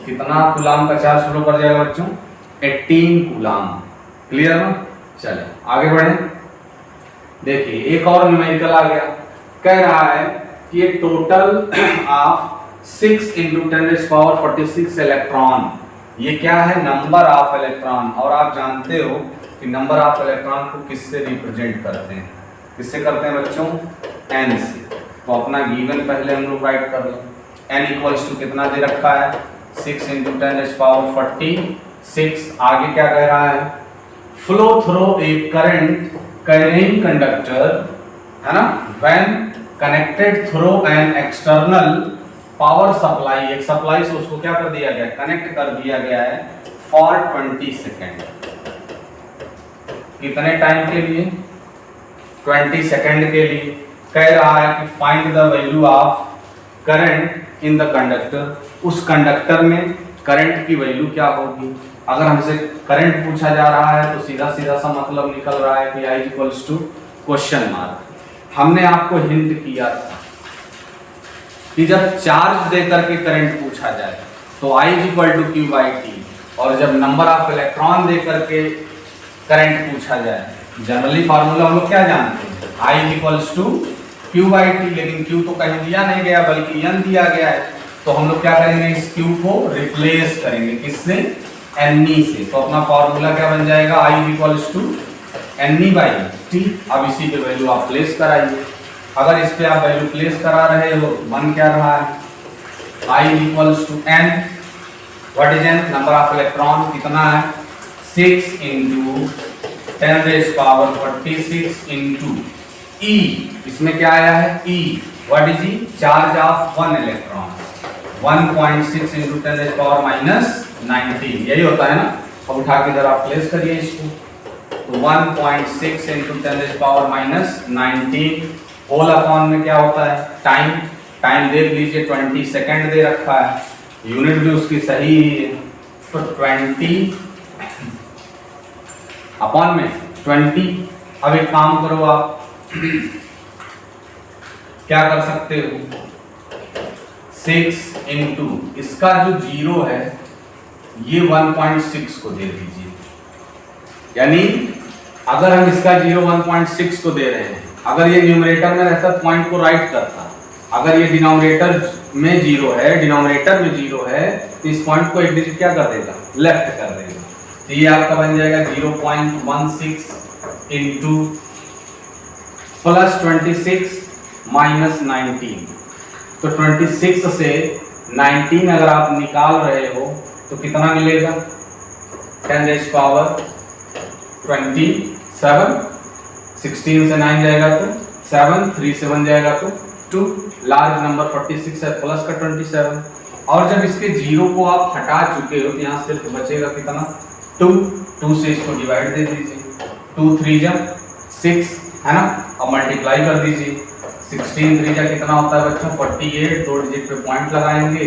कितना कूलाम का चार्ज फ्लो कर जाएगा बच्चों, 18 कूलाम। क्लियर ना। चले आगे बढ़े, देखिए एक और न्यूमेरिकल आ गया, कह रहा है कि ये टोटल ऑफ 6 × 10⁻46 इलेक्ट्रॉन, ये क्या है, नंबर ऑफ इलेक्ट्रॉन। और आप जानते हो कि नंबर ऑफ इलेक्ट्रॉन को किससे रिप्रेजेंट करते हैं, किससे करते हैं बच्चों, n से। तो अपना गिवन पहले हम लोग राइट कर लें, n इक्वल्स टू कितना दे रखा है 6 × 10⁻46। आगे क्या कह रहा है, flow through a current carrying conductor, है ना, when connected through an external power supply, एक सप्लाई से उसको क्या कर दिया गया, कनेक्ट कर दिया गया है फॉर 20 सेकेंड। कितने टाइम के लिए, 20 सेकेंड के लिए। कह रहा है कि find the value of current in the conductor, उस कंडक्टर में करंट की वैल्यू क्या होगी। अगर हमसे करंट पूछा जा रहा है तो सीधा सीधा सा मतलब निकल रहा है कि I equals to question mark. हमने आपको हिंट किया था कि जब चार्ज देकर के करंट पूछा जाए तो I equal to Q by T, और जब नंबर ऑफ इलेक्ट्रॉन देकर के करंट पूछा जाए, जनरली फार्मूला हम लोग क्या जानते हैं, I equals to Q by T, लेकिन क्यू तो कहीं दिया नहीं गया बल्कि एन दिया गया है, तो हम लोग क्या करेंगे, इस क्यू को रिप्लेस करेंगे किससे, एनई से। तो अपना फॉर्मूला क्या बन जाएगा, I equals to N e by T. अब इसी पे वैल्यू आप प्लेस कराइए। अगर इस पे आप वैल्यू प्लेस करा रहे हो, बन क्या रहा है, I equals to N, what is N, number of electron कितना है, 6 into 10 raise power 46 into E, इसमें क्या आया है E, what is E, charge of 1 electron, 1.6 into 10 raise power minus 19, यही होता है ना। अब उठा के जरा प्लेस करिए इसको, तो 1.6 into 10 raise power minus 19 whole upon में क्या होता है, टाइम, टाइम देख लीजिए 20 सेकेंड दे रखा है, यूनिट भी उसकी सही है, तो 20 अपॉन में 20। अब एक काम करो आप क्या कर सकते हो, 6 इंटू इसका जो 0 है ये 1.6 को दे दीजिए, यानी अगर हम इसका 0 1.6 को दे रहे हैं, अगर ये न्यूमरेटर में रहता पॉइंट को राइट करता, अगर ये डिनोमिनेटर में 0 है, डिनोमिनेटर में 0 है, तो इस पॉइंट को एक डिजिट क्या कर देगा, लेफ्ट कर देगा। तो ये आपका बन जाएगा 0.16 इंटू प्लस 26 माइनस 19। तो 26 से 19 अगर आप निकाल रहे हो तो कितना मिलेगा, 10 रेज़ पावर 27, 16 से 9 जाएगा तो 7, 3 से 1 जाएगा तो 2, लार्ज नंबर 46 है प्लस का 27, और जब इसके 0 को आप हटा चुके हो तो यहाँ सिर्फ बचेगा कितना, 2 से इसको डिवाइड दे दीजिए, 2 3 जा 6 है ना, अब मल्टीप्लाई कर दीजिए, 16 3 जा कितना होता है बच्चों 48, 2 डिजिट पे पॉइंट लगाएंगे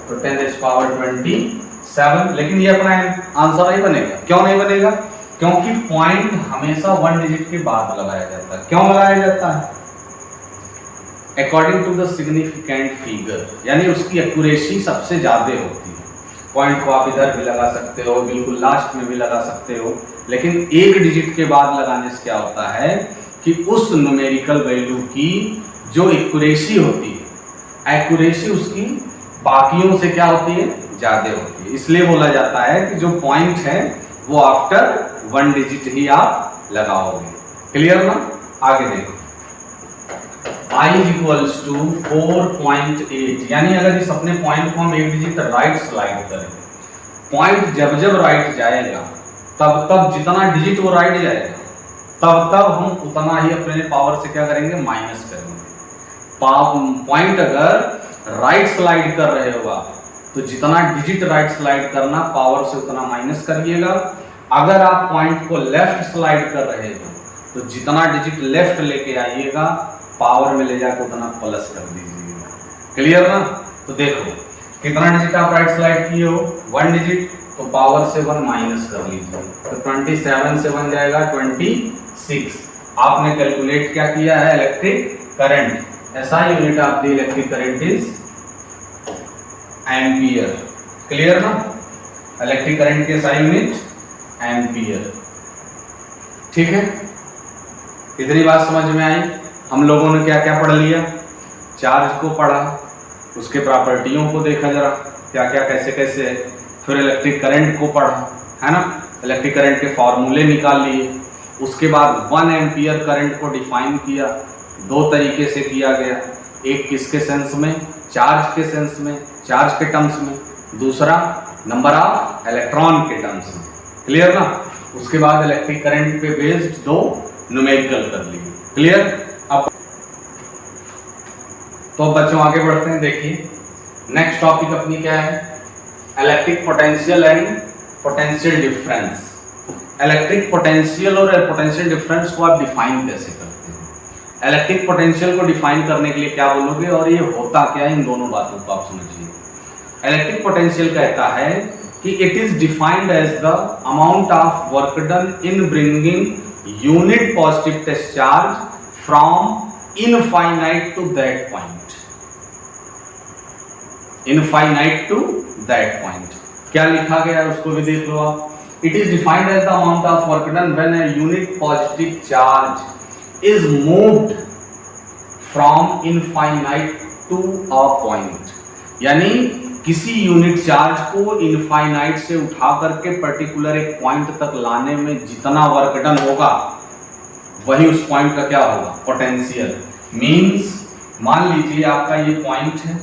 तो 10 रेज़ पावर 27। लेकिन ये अपना आंसर नहीं बनेगा, क्यों नहीं बनेगा, क्योंकि पॉइंट हमेशा 1 डिजिट के बाद लगाया जाता है। क्यों लगाया जाता है, according to the significant figure, यानी उसकी एक्यूरेसी सबसे ज्यादा होती है। पॉइंट को आप इधर भी लगा सकते हो, बिल्कुल लास्ट में भी लगा सकते हो, लेकिन एक डिजिट के बाद लगाने से क्या होता है कि उस न्यूमेरिकल वैल्यू की जो एक्यूरेसी होती है, एक्यूरेसी उसकी बाकियों से क्या होती है, ज़्यादा होती है। इसलिए बोला जाता है कि जो पॉइंट है वो आफ्टर 1 डिजिट ही आप लगाओगे। क्लियर ना, आगे देखो, I इक्वल्स टू 4.8, यानी अगर इस अपने पॉइंट को हम एक डिजिट राइट स्लाइड करें, पॉइंट जब जब राइट जाएगा तब तब जितना डिजिट वो राइट जाएगा तब तब हम उतना ही अपने पावर से क्या करेंगे, माइनस करेंगे। पॉइंट अगर राइट स्लाइड कर रहे हो आप तो जितना डिजिट राइट स्लाइड करना पावर से उतना माइनस करिएगा। अगर आप पॉइंट को लेफ्ट स्लाइड कर रहे हो तो जितना डिजिट लेफ्ट लेके आइएगा पावर में ले जाकर उतना प्लस कर दीजिएगा। क्लियर ना, तो देखो कितना डिजिट आप राइट स्लाइड किए हो, 1 डिजिट, तो पावर से 1 माइनस कर लीजिए, तो 27 से 1 जाएगा 26। आपने कैलकुलेट क्या किया है, electric current, SI unit of the electric current is ampere. Clear ना, इलेक्ट्रिक करंट के SI यूनिट एम्पियर। ठीक है, इतनी बात समझ में आई। हम लोगों ने क्या क्या पढ़ लिया, चार्ज को पढ़ा, उसके प्रॉपर्टियों को देखा जरा क्या क्या कैसे कैसे है, फिर इलेक्ट्रिक करंट को पढ़ा, है ना, इलेक्ट्रिक करंट के फॉर्मूले निकाल लिए, उसके बाद 1 एम्पियर करंट को डिफाइन किया, 2 तरीके से किया गया, एक किसके सेंस में, चार्ज के सेंस में, चार्ज के टर्म्स में, दूसरा नंबर ऑफ इलेक्ट्रॉन के टर्म्स में। क्लियर ना, उसके बाद इलेक्ट्रिक करंट पे बेस्ड 2 न्यूमेरिकल कर लिए। क्लियर। अब तो बच्चों आगे बढ़ते हैं। देखिए नेक्स्ट टॉपिक अपनी क्या है, electric potential and potential difference. Electric potential और पोटेंशियल डिफरेंस को आप डिफाइन कैसे करते हैं? इलेक्ट्रिक पोटेंशियल को डिफाइन करने के लिए क्या बोलोगे और ये होता क्या है, इन दोनों बातों को आप समझिए। इलेक्ट्रिक पोटेंशियल कहता है कि it is defined as the amount of work done in bringing unit positive test charge from infinite to that point. Infinite to that point क्या लिखा गया है उसको भी देख लो आप। It is defined as the amount of work done when a unit positive charge is moved from infinite to a point. यानी किसी यूनिट चार्ज को इनफाइनाइट से उठा करके पर्टिकुलर एक पॉइंट तक लाने में जितना वर्क डन होगा वही उस पॉइंट का क्या होगा, पोटेंशियल। मींस मान लीजिए आपका ये पॉइंट है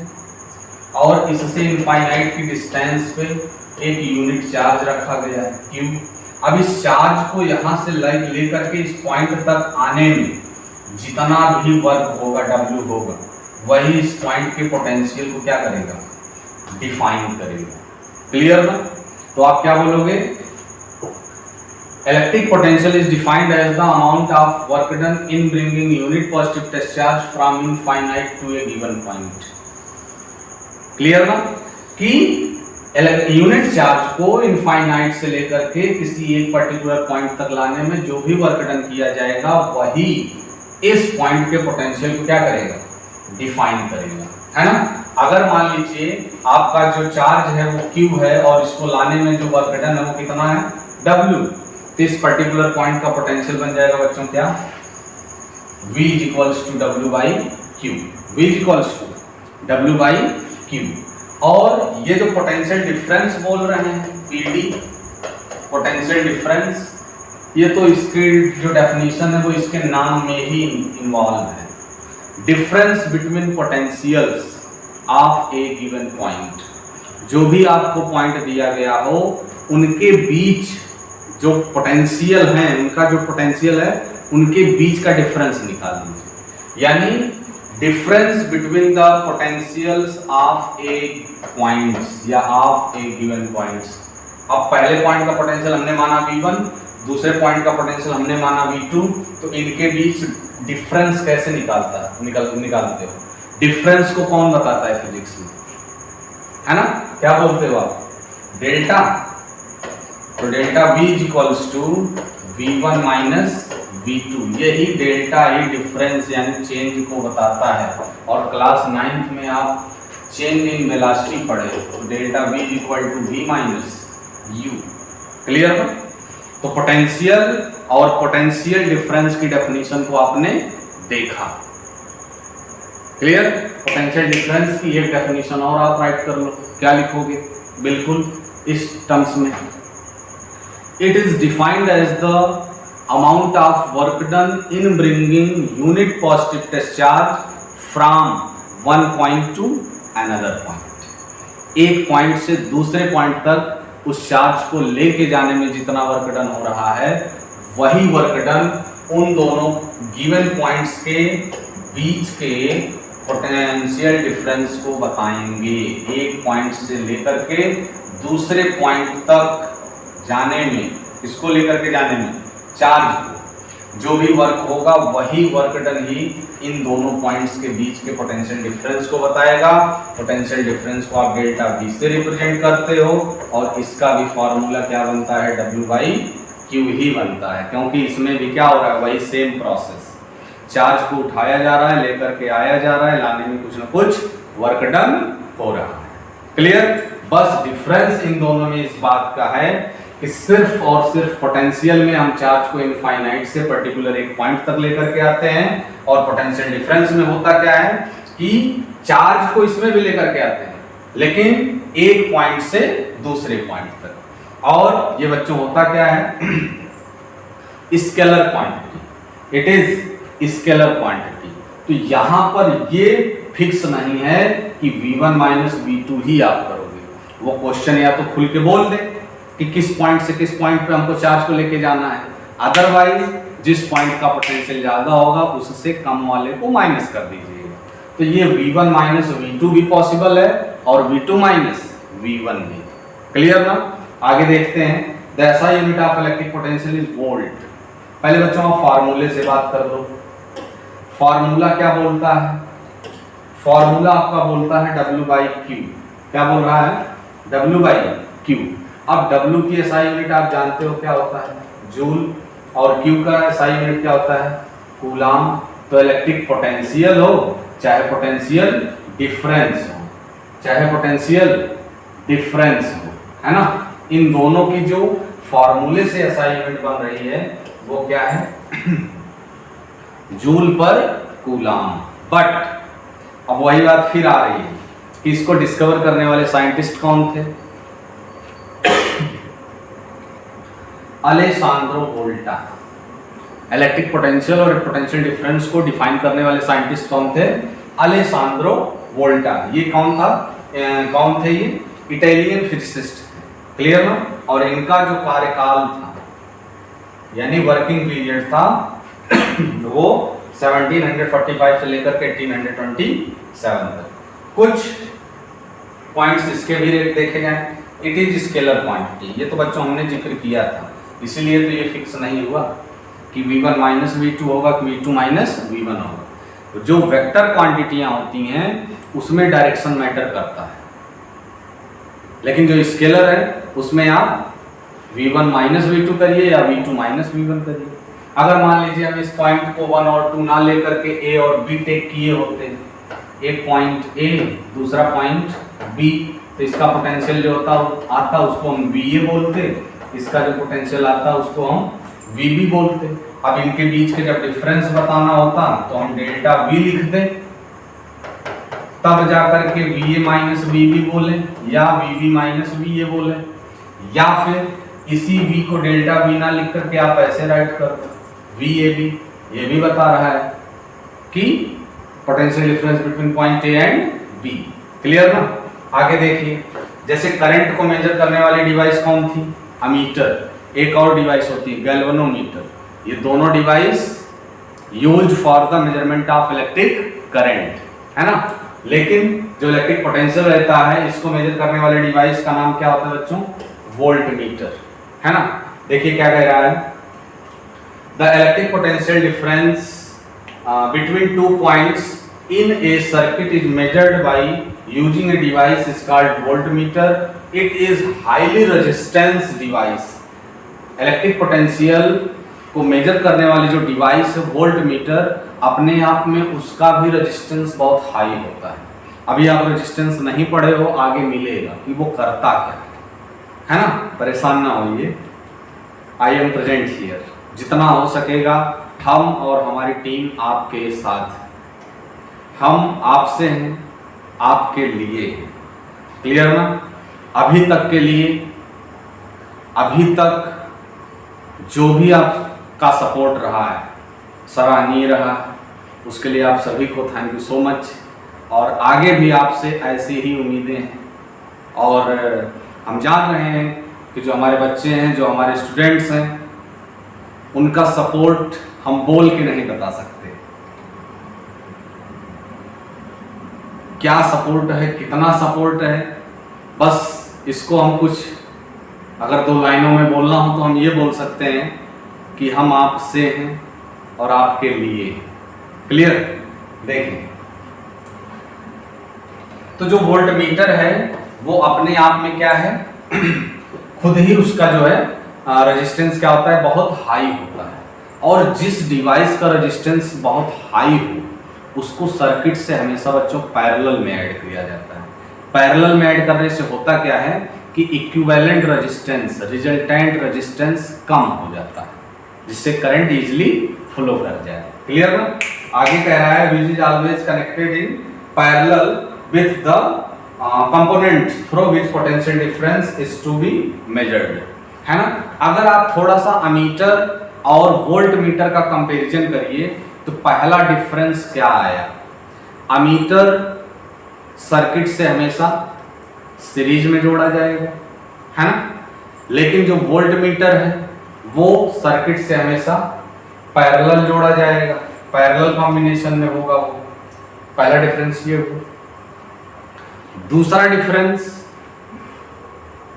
और इससे इनफाइनाइट की डिस्टेंस पे एक यूनिट चार्ज रखा गया है Q। अब इस चार्ज को यहाँ से लेकर के इस पॉइंट तक आने में जितना भी वर्क होगा W होगा वही इस पॉइंट के पोटेंशियल को क्या करेगा, डिफाइन करेगा। क्लियर ना? तो आप क्या बोलोगे, electric potential is defined as the amount of work done in bringing unit positive test charge from infinite to a given point. Clear ना? कि यूनिट चार्ज को इनफाइनाइट से लेकर के किसी एक पर्टिकुलर पॉइंट तक लाने में जो भी वर्क डन किया जाएगा वही इस पॉइंट के पोटेंशियल को क्या करेगा, डिफाइन करेगा, है ना। अगर मान लीजिए आपका जो चार्ज है वो Q है और इसको लाने में जो वर्क डन है वो कितना है, W, तो इस पर्टिकुलर पॉइंट का पोटेंशियल बन जाएगा बच्चों क्या, V equals to W by Q। V equals to W by Q। और ये जो पोटेंशियल डिफरेंस बोल रहे हैं PD, पोटेंशियल डिफरेंस, ये तो इसकी जो डेफिनेशन है वो इसके नाम में ही इन्वॉल्व है। Difference between potentials of A given point. जो भी आपको पॉइंट दिया गया हो उनके बीच जो पोटेंशियल हैं, उनका जो पोटेंशियल है उनके बीच का डिफरेंस निकाल लीजिए। यानी difference between the potentials of A points या ऑफ ए गिवन पॉइंट्स। अब पहले पॉइंट का पोटेंशियल हमने माना V1, दूसरे पॉइंट का पोटेंशियल हमने माना V2, तो इनके बीच डिफरेंस कैसे निकालते हो? डिफरेंस को कौन बताता है फिजिक्स में, है ना, क्या बोलते हो आप, डेल्टा। तो delta V equals to V1 minus V2, यही डेल्टा ही डिफरेंस यानी चेंज को बताता है। और क्लास 9th में आप चेंज इन वेलोसिटी पढ़े, तो delta V equal to V minus U। Clear है? तो पोटेंशियल और पोटेंशियल डिफरेंस की डेफिनेशन को आपने देखा। क्लियर? पोटेंशियल डिफरेंस की एक डेफिनेशन और आप राइट कर लो, क्या लिखोगे, बिल्कुल इस टर्म्स में, it is defined as the amount of work done in bringing unit positive test charge from one point to another point। एक पॉइंट से दूसरे पॉइंट तक उस चार्ज को लेके जाने में जितना वर्क डन हो रहा है वही वर्क डन उन दोनों गिवन पॉइंट्स के बीच के पोटेंशियल डिफरेंस को बताएंगे। एक पॉइंट से लेकर के दूसरे पॉइंट तक जाने में, इसको लेकर के जाने में चार्ज को जो भी वर्क होगा वही वर्क डन ही इन दोनों पॉइंट्स के बीच के पोटेंशियल डिफरेंस को बताएगा। पोटेंशियल डिफरेंस को आप डेल्टा V से रिप्रेजेंट करते हो और इसका भी फॉर्मूला क्या बनता है, W बाई Q ही बनता है, क्योंकि इसमें भी क्या हो रहा है, वही सेम प्रोसेस, चार्ज को उठाया जा रहा है, लेकर के आया जा रहा है, लाने में कुछ ना कुछ वर्क डन हो रहा है। क्लियर? बस डिफरेंस इन दोनों में इस बात का है कि सिर्फ और सिर्फ पोटेंशियल में हम चार्ज को इनफाइनाइट से पर्टिकुलर एक पॉइंट तक लेकर के आते हैं और पोटेंशियल डिफरेंस में होता क्या है कि चार्ज को इसमें भी लेकर के आते हैं लेकिन एक पॉइंट से दूसरे पॉइंट तक। और ये बच्चों होता क्या है, scalar quantity, it is scalar quantity. तो यहां पर ये फिक्स नहीं है कि V1 माइनस V2 ही आप करोगे, वो क्वेश्चन या तो खुल के बोल दे कि किस पॉइंट से किस पॉइंट पे हमको चार्ज को लेके जाना है, अदरवाइज जिस पॉइंट का पोटेंशियल ज्यादा होगा उससे कम वाले को माइनस कर दीजिएगा। तो ये V1 माइनस V2 भी पॉसिबल है और V2 माइनस V1 भी। क्लियर ना? आगे देखते हैं। The SI unit of electric potential is volt. पहले बच्चों आप फार्मूले से बात कर दो। फार्मूला क्या बोलता है? फार्मूला आपका बोलता है W/Q। क्या बोल रहा है? W/Q। अब W की SI यूनिट आप जानते हो क्या होता है? जूल। और Q का SI यूनिट क्या होता है? कूलाम। तो इलेक्ट्रिक पोटेंशियल हो चाहे पोटेंशियल डिफरेंस हो, चाहे पोटेंशियल डिफरेंस हो, है ना, इन दोनों की जो फॉर्मूले से SI यूनिट बन रही है वो क्या है? जूल पर कूलाम। बट अब वही बात फिर आ रही है कि इसको डिस्कवर करने वाले साइंटिस्ट कौन थे? अलेसांद्रो वोल्टा। इलेक्ट्रिक पोटेंशियल और पोटेंशियल डिफरेंस को डिफाइन करने वाले साइंटिस्ट कौन थे? अलेसांद्रो वोल्टा। ये कौन थे? ये इटालियन फिजिसिस्ट थे। क्लियर ना? और इनका जो कार्यकाल था यानी वर्किंग पीरियड था वो 1745 से लेकर के 1827 तक। कुछ पॉइंट्स इसके भी देखे गए। इट इज स्केलर क्वांटिटी, ये तो बच्चों हमने जिक्र किया था, इसीलिए तो ये फिक्स नहीं हुआ कि V1 माइनस V2 होगा कि V2 माइनस V1 होगा। तो जो वेक्टर क्वांटिटियां होती हैं उसमें डायरेक्शन मैटर करता है, लेकिन जो स्केलर है उसमें आप V1 माइनस V2 करिए या V2 माइनस V1 करिए। अगर मान लीजिए हम इस पॉइंट को 1 और 2 ना लेकर के A और B टेक किए होते, एक पॉइंट A दूसरा पॉइंट B, तो इसका पोटेंशियल जो आता उसको हम VA बोलते, इसका जो पोटेंशियल आता उसको हम VB बोलते। अब इनके बीच के जब डिफरेंस बताना होता तो हम डेल्टा V लिख दें, तब जाकर के VA माइनस VB बोले या VB माइनस VA बोले, या फिर इसी V को डेल्टा V ना लिख करके आप ऐसे राइट कर दो VAB। ये भी बता रहा है कि potential difference between point A and B। Clear ना? आगे देखिए, जैसे करंट को मेजर करने वाली डिवाइस कौन थी? अमीटर। एक और डिवाइस होती है गैल्वेनोमीटर। ये दोनों device use for the measurement of electric current, है ना। लेकिन जो इलेक्ट्रिक पोटेंशियल रहता है इसको मेजर करने वाले डिवाइस का नाम क्या होता है बच्चों? वोल्टमीटर, है ना। देखिए क्या कह रहा है, the electric potential difference between 2 points in a circuit is measured by using a device is called voltmeter. It is highly resistance device. Electric potential को मेजर करने वाली जो डिवाइस है वोल्टमीटर, अपने आप में उसका भी रेजिस्टेंस बहुत हाई होता है। अभी आप रेजिस्टेंस नहीं पढ़े हो, आगे मिलेगा कि वो करता क्या है ना। परेशान ना होइए, आई एम प्रेजेंट हियर। जितना हो सकेगा हम और हमारी टीम आपके साथ, हम आपसे हैं, आपके लिए हैं। क्लियर ना? अभी तक के लिए, अभी तक जो भी आपका सपोर्ट रहा है सराहनीय रहा, उसके लिए आप सभी को थैंक यू सो मच। और आगे भी आपसे ऐसी ही उम्मीदें हैं। और हम जान रहे हैं कि जो हमारे बच्चे हैं, जो हमारे स्टूडेंट्स हैं, उनका सपोर्ट हम बोल के नहीं बता सकते। क्या सपोर्ट है, कितना सपोर्ट है, बस इसको हम कुछ अगर 2 लाइनों में बोलना हो तो हम ये बोल सकते हैं कि हम आपसे हैं और आपके लिए। क्लियर? देखिए, तो जो वोल्टमीटर है वो अपने आप में क्या है, खुद ही उसका जो है रेजिस्टेंस क्या होता है, बहुत हाई होता है। और जिस डिवाइस का रेजिस्टेंस बहुत हाई हो उसको सर्किट से हमेशा बच्चों पैरेलल में ऐड किया जाता है। पैरेलल में ऐड करने से होता क्या है कि इक्विवेलेंट रेजिस्टेंस, रिजल्टेंट रेजिस्टेंस कम हो जाता है, जिससे करंट इजीली फ्लो कर जाए। क्लियर ना? आगे कह रहा है which is always connected in parallel with the component through which potential difference is to be measured, है ना। अगर आप थोड़ा सा अमीटर और वोल्टमीटर का कंपैरिजन करिए तो पहला डिफरेंस क्या आया, अमीटर सर्किट से हमेशा सीरीज में जोड़ा जाएगा, है ना। लेकिन जो वोल्टमीटर है वो सर्किट से हमेशा पैरेलल जोड़ा जाएगा, पैरेलल कॉम्बिनेशन में होगा वो। पहला डिफरेंस ये हुआ। दूसरा डिफरेंस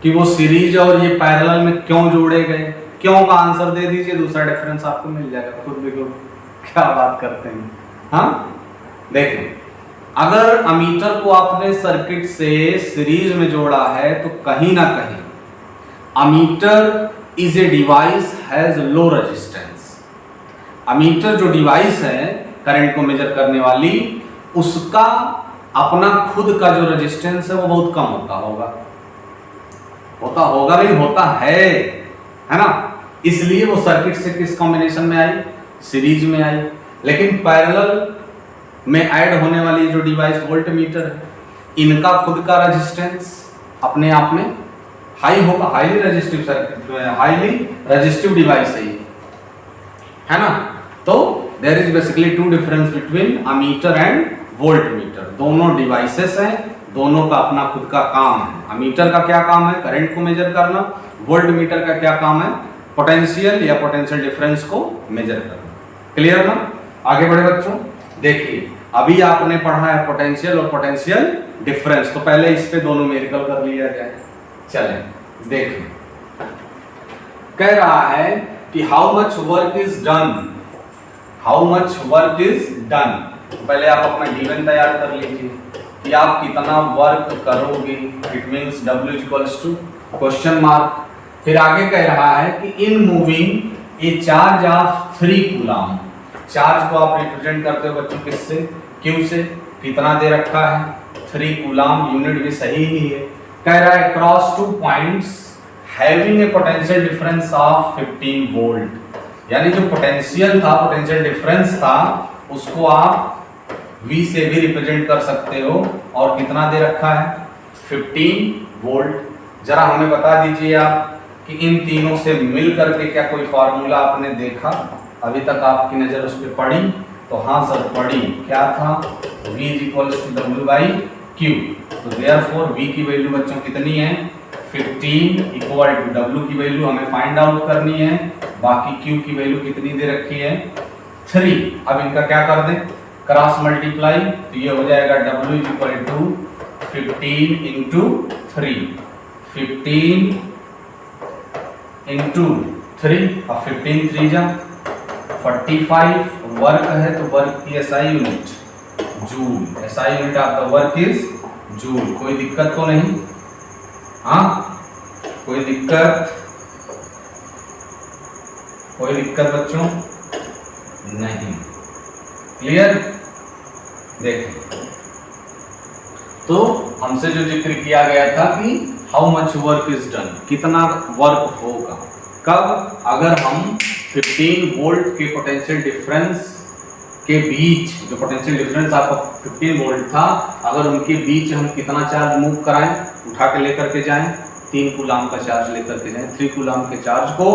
कि वो सीरीज और ये पैरेलल में क्यों जोड़े गए, क्यों का आंसर दे दीजिए, दूसरा डिफरेंस आपको मिल जाएगा। खुद देखो क्या बात करते हैं। हाँ देखिए, अगर अमीटर को आपने सर्किट से सीरीज में जोड़ा है तो कहीं ना कहीं ammeter is a device has low resistance. Ammeter जो डिवाइस है करंट को मेजर करने वाली, उसका अपना खुद का जो रेजिस्टेंस है वो बहुत कम होगा नहीं, होता है ना। इसलिए वो सर्किट से किस कॉम्बिनेशन में आई, सीरीज में आई। लेकिन पैरेलल में ऐड होने वाली जो डिवाइस वोल्ट मीटर है, इनका खुद का रेजिस्टेंस अपने आप में हाई होगा, highly resistive circuit, highly resistive device है ना। तो there is basically two difference between ammeter and voltmeter. दोनों डिवाइसेस हैं, दोनों का अपना खुद का काम है। अमीटर का क्या काम है, करंट को मेजर करना। वोल्ट मीटर का क्या काम है, पोटेंशियल या पोटेंशियल डिफरेंस को मेजर करना। क्लियर ना। आगे बढ़े बच्चों, देखिए अभी आपने पढ़ा है पोटेंशियल और पोटेंशियल डिफरेंस, तो पहले इस पे दोनों मेरिकल कर लिया जाए। चलें देखिए, कह रहा है कि how much work is done, how much work is done. तो पहले आप अपना गिवन तैयार कर लीजिए कि आप कितना वर्क करोगे। It means W equals to question mark. फिर आगे कह रहा है कि in moving a charge of 3 coulomb. Charge को आप रिप्रेजेंट करते हो बच्चों किससे, Q से। कितना दे रखा है, 3 कूलम, यूनिट भी सही ही है। कह रहा है cross 2 points having a potential difference of 15 volt. यानी जो पोटेंशियल था, पोटेंशियल डिफरेंस था, उसको आप V से भी रिप्रेजेंट कर सकते हो। और कितना दे रखा है, 15 वोल्ट। जरा हमें बता दीजिए आप कि इन तीनों से मिल करके क्या कोई फार्मूला आपने देखा, अभी तक आपकी नजर उस पर पड़ी? तो हाँ सर पड़ी। क्या था, V इक्वल्स टू W/Q। तो देयरफॉर V की वैल्यू बच्चों कितनी है, 15 इक्वल टू W की वैल्यू हमें फाइंड आउट करनी है। बाकी Q की वैल्यू कितनी दे रखी है, 3। अब इनका क्या कर दें, क्रॉस मल्टीप्लाई, तो ये हो जाएगा W equal to 15 into 3, 15 into 3। अब 15 3 जा 45। वर्क है तो वर्क की SI unit joule, SI unit of the work is joule. कोई दिक्कत तो नहीं, हाँ कोई दिक्कत, कोई दिक्कत बच्चों नहीं। क्लियर। देखें तो हमसे जो जिक्र किया गया था कि how much work is done, कितना वर्क होगा, कब, अगर हम 15 वोल्ट के पोटेंशियल डिफरेंस के बीच, जो पोटेंशियल डिफरेंस आपका 15 वोल्ट था, अगर उनके बीच हम कितना चार्ज मूव कराएं, उठा के लेकर के जाएं, 3 कूलम का चार्ज लेकर के जाएं, 3 कूलम के चार्ज को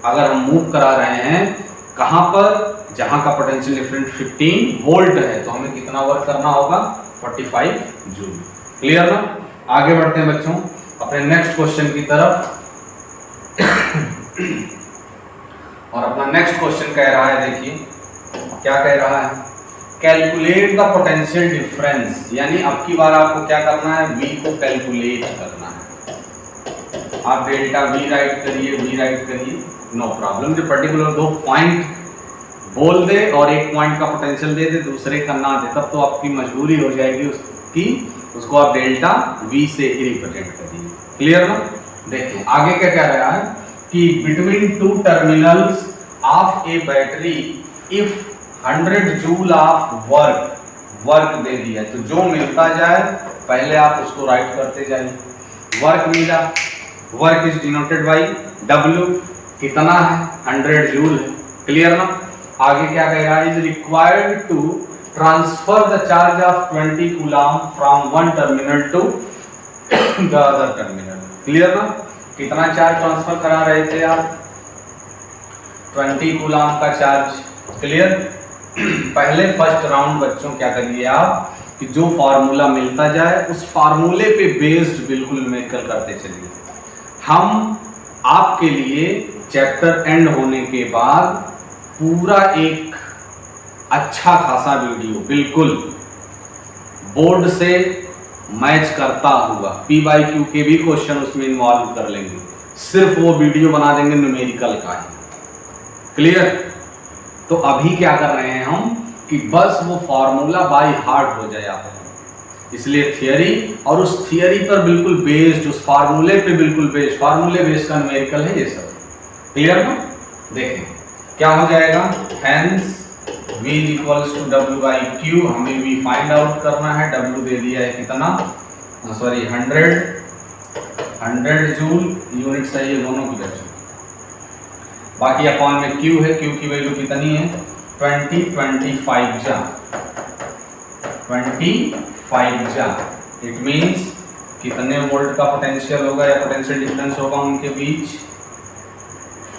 अगर हम मूव करा रहे हैं कहाँ पर, जहां का पोटेंशियल डिफरेंस 15 वोल्ट है, तो हमें कितना वर्क करना होगा, 45 जूल। क्लियर ना। आगे बढ़ते हैं बच्चों अपने नेक्स्ट क्वेश्चन की तरफ। और अपना नेक्स्ट क्वेश्चन कह रहा है, देखिए क्या कह रहा है, कैलकुलेट द पोटेंशियल डिफरेंस। यानी अब की बार आपको क्या करना है, V को कैलकुलेट करना है। आप डेल्टा V राइट करिए, V राइट करिए, नो प्रॉब्लम। जो पर्टिकुलर 2 पॉइंट बोल दे और एक पॉइंट का पोटेंशियल दे दे, दूसरे का ना दे, तब तो आपकी मजबूरी हो जाएगी उसकी, उसको आप डेल्टा V से ही रिप्रेजेंट करिए। क्लियर ना। देखिए आगे क्या कह रहा है कि between 2 terminals of a battery if 100 joule of work दे दिया, तो जो मिलता जाए पहले आप उसको राइट करते जाइए। वर्क मिला, work is denoted by W, कितना है, 100 जूल है। क्लियर ना। आगे क्या कह रहा है, is required to transfer the charge of 20 coulomb from one terminal to the other terminal. Clear ना। कितना चार्ज ट्रांसफर करा रहे थे आप, 20 कूलम का चार्ज। क्लियर। पहले फर्स्ट राउंड बच्चों क्या करिए आप कि जो फार्मूला मिलता जाए उस फार्मूले पे बेस्ड बिल्कुल मेकल करते चलिए। हम आपके लिए चैप्टर एंड होने के बाद पूरा एक अच्छा खासा वीडियो बिल्कुल बोर्ड से मैच करता हुआ P/Q के भी क्वेश्चन उसमें इन्वॉल्व कर लेंगे, सिर्फ वो वीडियो बना देंगे न्यूमेरिकल का ही। क्लियर? तो अभी क्या कर रहे हैं हम कि बस वो फॉर्मूला बाय हार्ट हो जाए आपको, इसलिए थियरी और उस थियरी पर बिल्कुल बेस्ड, उस फार्मूले पे बिल्कुल बेस्ड, फार्मूले बेस्ड का न्यूमेरिकल है ये सब। क्लियर ना? देखें क्या हो जाएगा, hence V equals to W/Q, हमें V फाइंड आउट करना है, W दे दिया है कितना, सॉरी 100 जूल, यूनिट सही है दोनों की वैल्यू, बाकी अपॉन में Q है, Q की वैल्यू कितनी है 25 जा, इट मीन्स कितने वोल्ट का पोटेंशियल होगा या पोटेंशियल डिफरेंस होगा उनके बीच,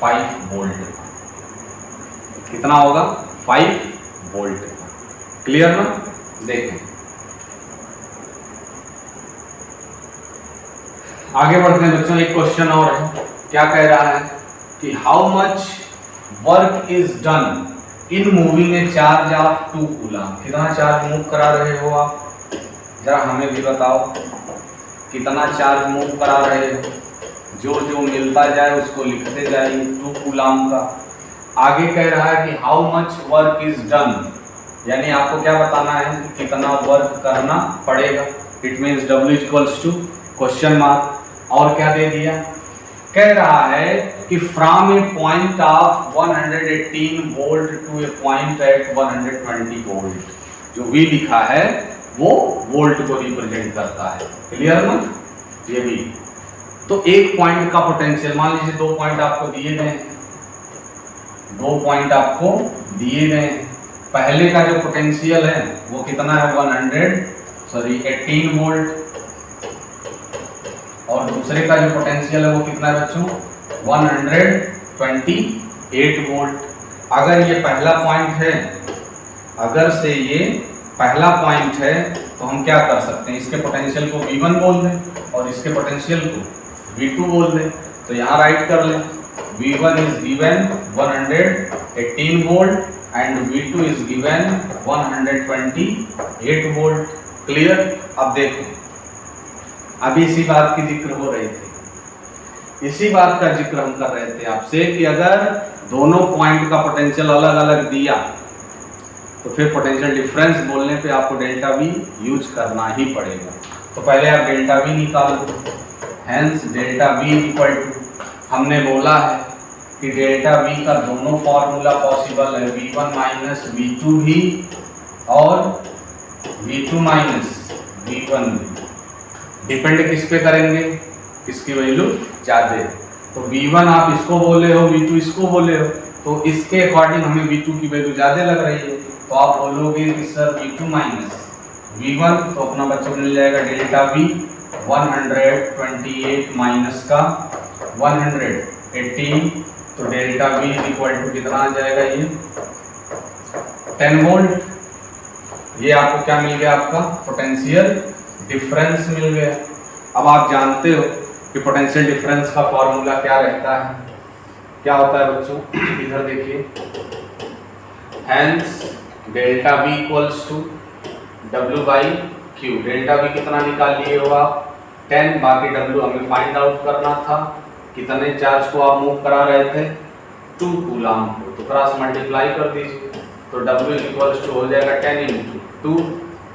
5 वोल्ट। कितना होगा, 5 वोल्ट। क्लियर ना? देखें आगे बढ़ते हैं बच्चों, एक क्वेश्चन और है, क्या कह रहा है कि how much work is done in moving a charge of 2 coulomb. कितना चार्ज मूव करा रहे हो आप, जरा हमें भी बताओ, कितना चार्ज मूव करा रहे हो, जो जो मिलता जाए उसको लिखते जाइए, 2 कूलम का। आगे कह रहा है कि how much work is done, यानी आपको क्या बताना है कि कितना वर्क करना पड़ेगा, it means W equals to question mark, और क्या दे दिया, कह रहा है कि from a point of 118 volt to a point at 120 volt, जो V लिखा है वो वोल्ट को रिप्रेजेंट करता है। क्लियर ना? ये भी तो एक पॉइंट का पोटेंशियल, मान लीजिए 2 पॉइंट आपको दिए गए, 2 पॉइंट आपको दिए गए, पहले का जो पोटेंशियल है वो कितना है 18 वोल्ट, और दूसरे का जो पोटेंशियल है वो कितना है बच्चों 128 वोल्ट। अगर ये पहला पॉइंट है, अगर से ये पहला पॉइंट है तो हम क्या कर सकते हैं, इसके पोटेंशियल को V1 बोल दें और इसके पोटेंशियल को V2 बोल दें। तो यहाँ राइट कर लें, V1 is given 118 volt and V2 is given 128 volt. Clear? अब देखो, अभी इसी बात की जिक्र हो रही थी, इसी बात का जिक्र हम कर रहे थे आपसे कि अगर दोनों पॉइंट का पोटेंशियल अलग अलग दिया तो फिर पोटेंशियल डिफरेंस बोलने पे आपको डेल्टा V यूज करना ही पड़ेगा। तो पहले आप डेल्टा V निकालो, hence delta V equal to, हमने बोला है कि डेल्टा V का दोनों फॉर्मूला पॉसिबल है, V1 माइनस V2 भी और V2 माइनस V1 भी। डिपेंड किस पे करेंगे, किसकी वैल्यू ज़्यादा है। तो V1 आप इसको बोले हो, V2 इसको बोले हो, तो इसके अकॉर्डिंग हमें V2 की वैल्यू ज़्यादा लग रही है, तो आप बोलोगे कि सर V2 माइनस V1, तो अपना बच्चों मिल जाएगा डेल्टा V 128 माइनस का 118, तो डेल्टा V इक्वल टू कितना आ जाएगा, ये 10 वोल्ट। ये आपको क्या मिल गया, आपका पोटेंशियल डिफरेंस मिल गया। अब आप जानते हो कि पोटेंशियल डिफरेंस का फॉर्मूला क्या रहता है, क्या होता है बच्चों, इधर देखिए, hence delta V equals to W/Q। Delta V कितना निकाल लिए हो आप 10, बाकी W हमें फाइंड आउट करना था, कितने चार्ज को आप मूव करा रहे थे 2 कूलम को, तो क्रॉस मल्टीप्लाई कर दीजिए, तो W इक्वल्स टू हो जाएगा 10 × 2,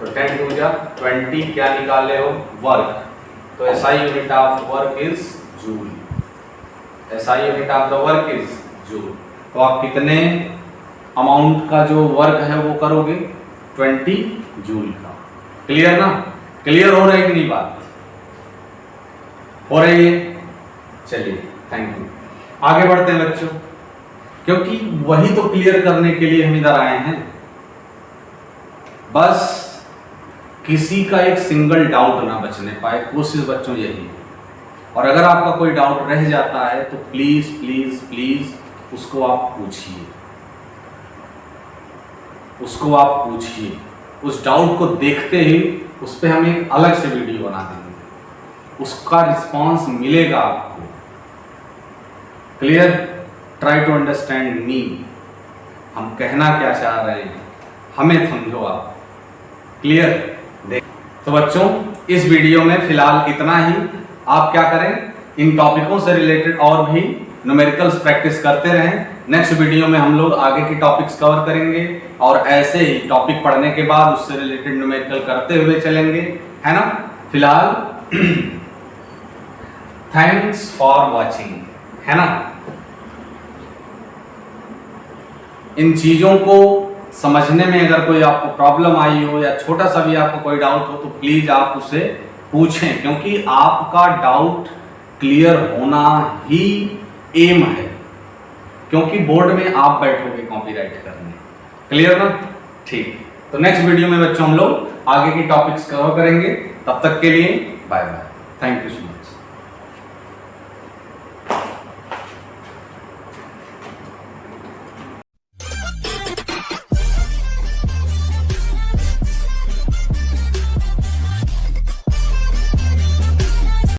तो 10 2 जा 20, क्या निकाले हो वर्क, तो SI unit of work is joule, SI unit of the work is joule. तो आप कितने अमाउंट का जो वर्क है वो करोगे 20 जूल का। क्लियर ना? क्लियर हो रहा है कि नहीं, बात हो रही है? चलिए थैंक यू, आगे बढ़ते हैं बच्चों, क्योंकि वही तो क्लियर करने के लिए हम इधर आए हैं, बस किसी का एक सिंगल डाउट ना बचने पाए, कोशिश बच्चों यही है। और अगर आपका कोई डाउट रह जाता है तो प्लीज प्लीज प्लीज उसको आप पूछिए, उसको आप पूछिए, उस डाउट को देखते ही उस पर हम एक अलग से वीडियो बना देंगे, उसका रिस्पांस मिलेगा आपको। Clear? Try to understand me, हम कहना क्या चाह रहे हैं, हमें समझो आप। क्लियर? देख तो बच्चों इस वीडियो में फिलहाल इतना ही। आप क्या करें, इन टॉपिकों से रिलेटेड और भी न्यूमेरिकल्स प्रैक्टिस करते रहें। नेक्स्ट वीडियो में हम लोग आगे की टॉपिक्स कवर करेंगे और ऐसे ही टॉपिक पढ़ने के बाद उससे रिलेटेड न्यूमेरिकल करते हुए चलेंगे, है ना। फिलहाल थैंक्स फॉर वॉचिंग, है ना। इन चीजों को समझने में अगर कोई आपको प्रॉब्लम आई हो या छोटा सा भी आपको कोई डाउट हो तो प्लीज आप उसे पूछें, क्योंकि आपका डाउट क्लियर होना ही एम है, क्योंकि बोर्ड में आप बैठोगे कॉपीराइट करने। क्लियर ना? ठीक। तो नेक्स्ट वीडियो में बच्चों हम लोग आगे की टॉपिक्स कवर करेंगे। तब तक के लिए बाय बाय। Thank you.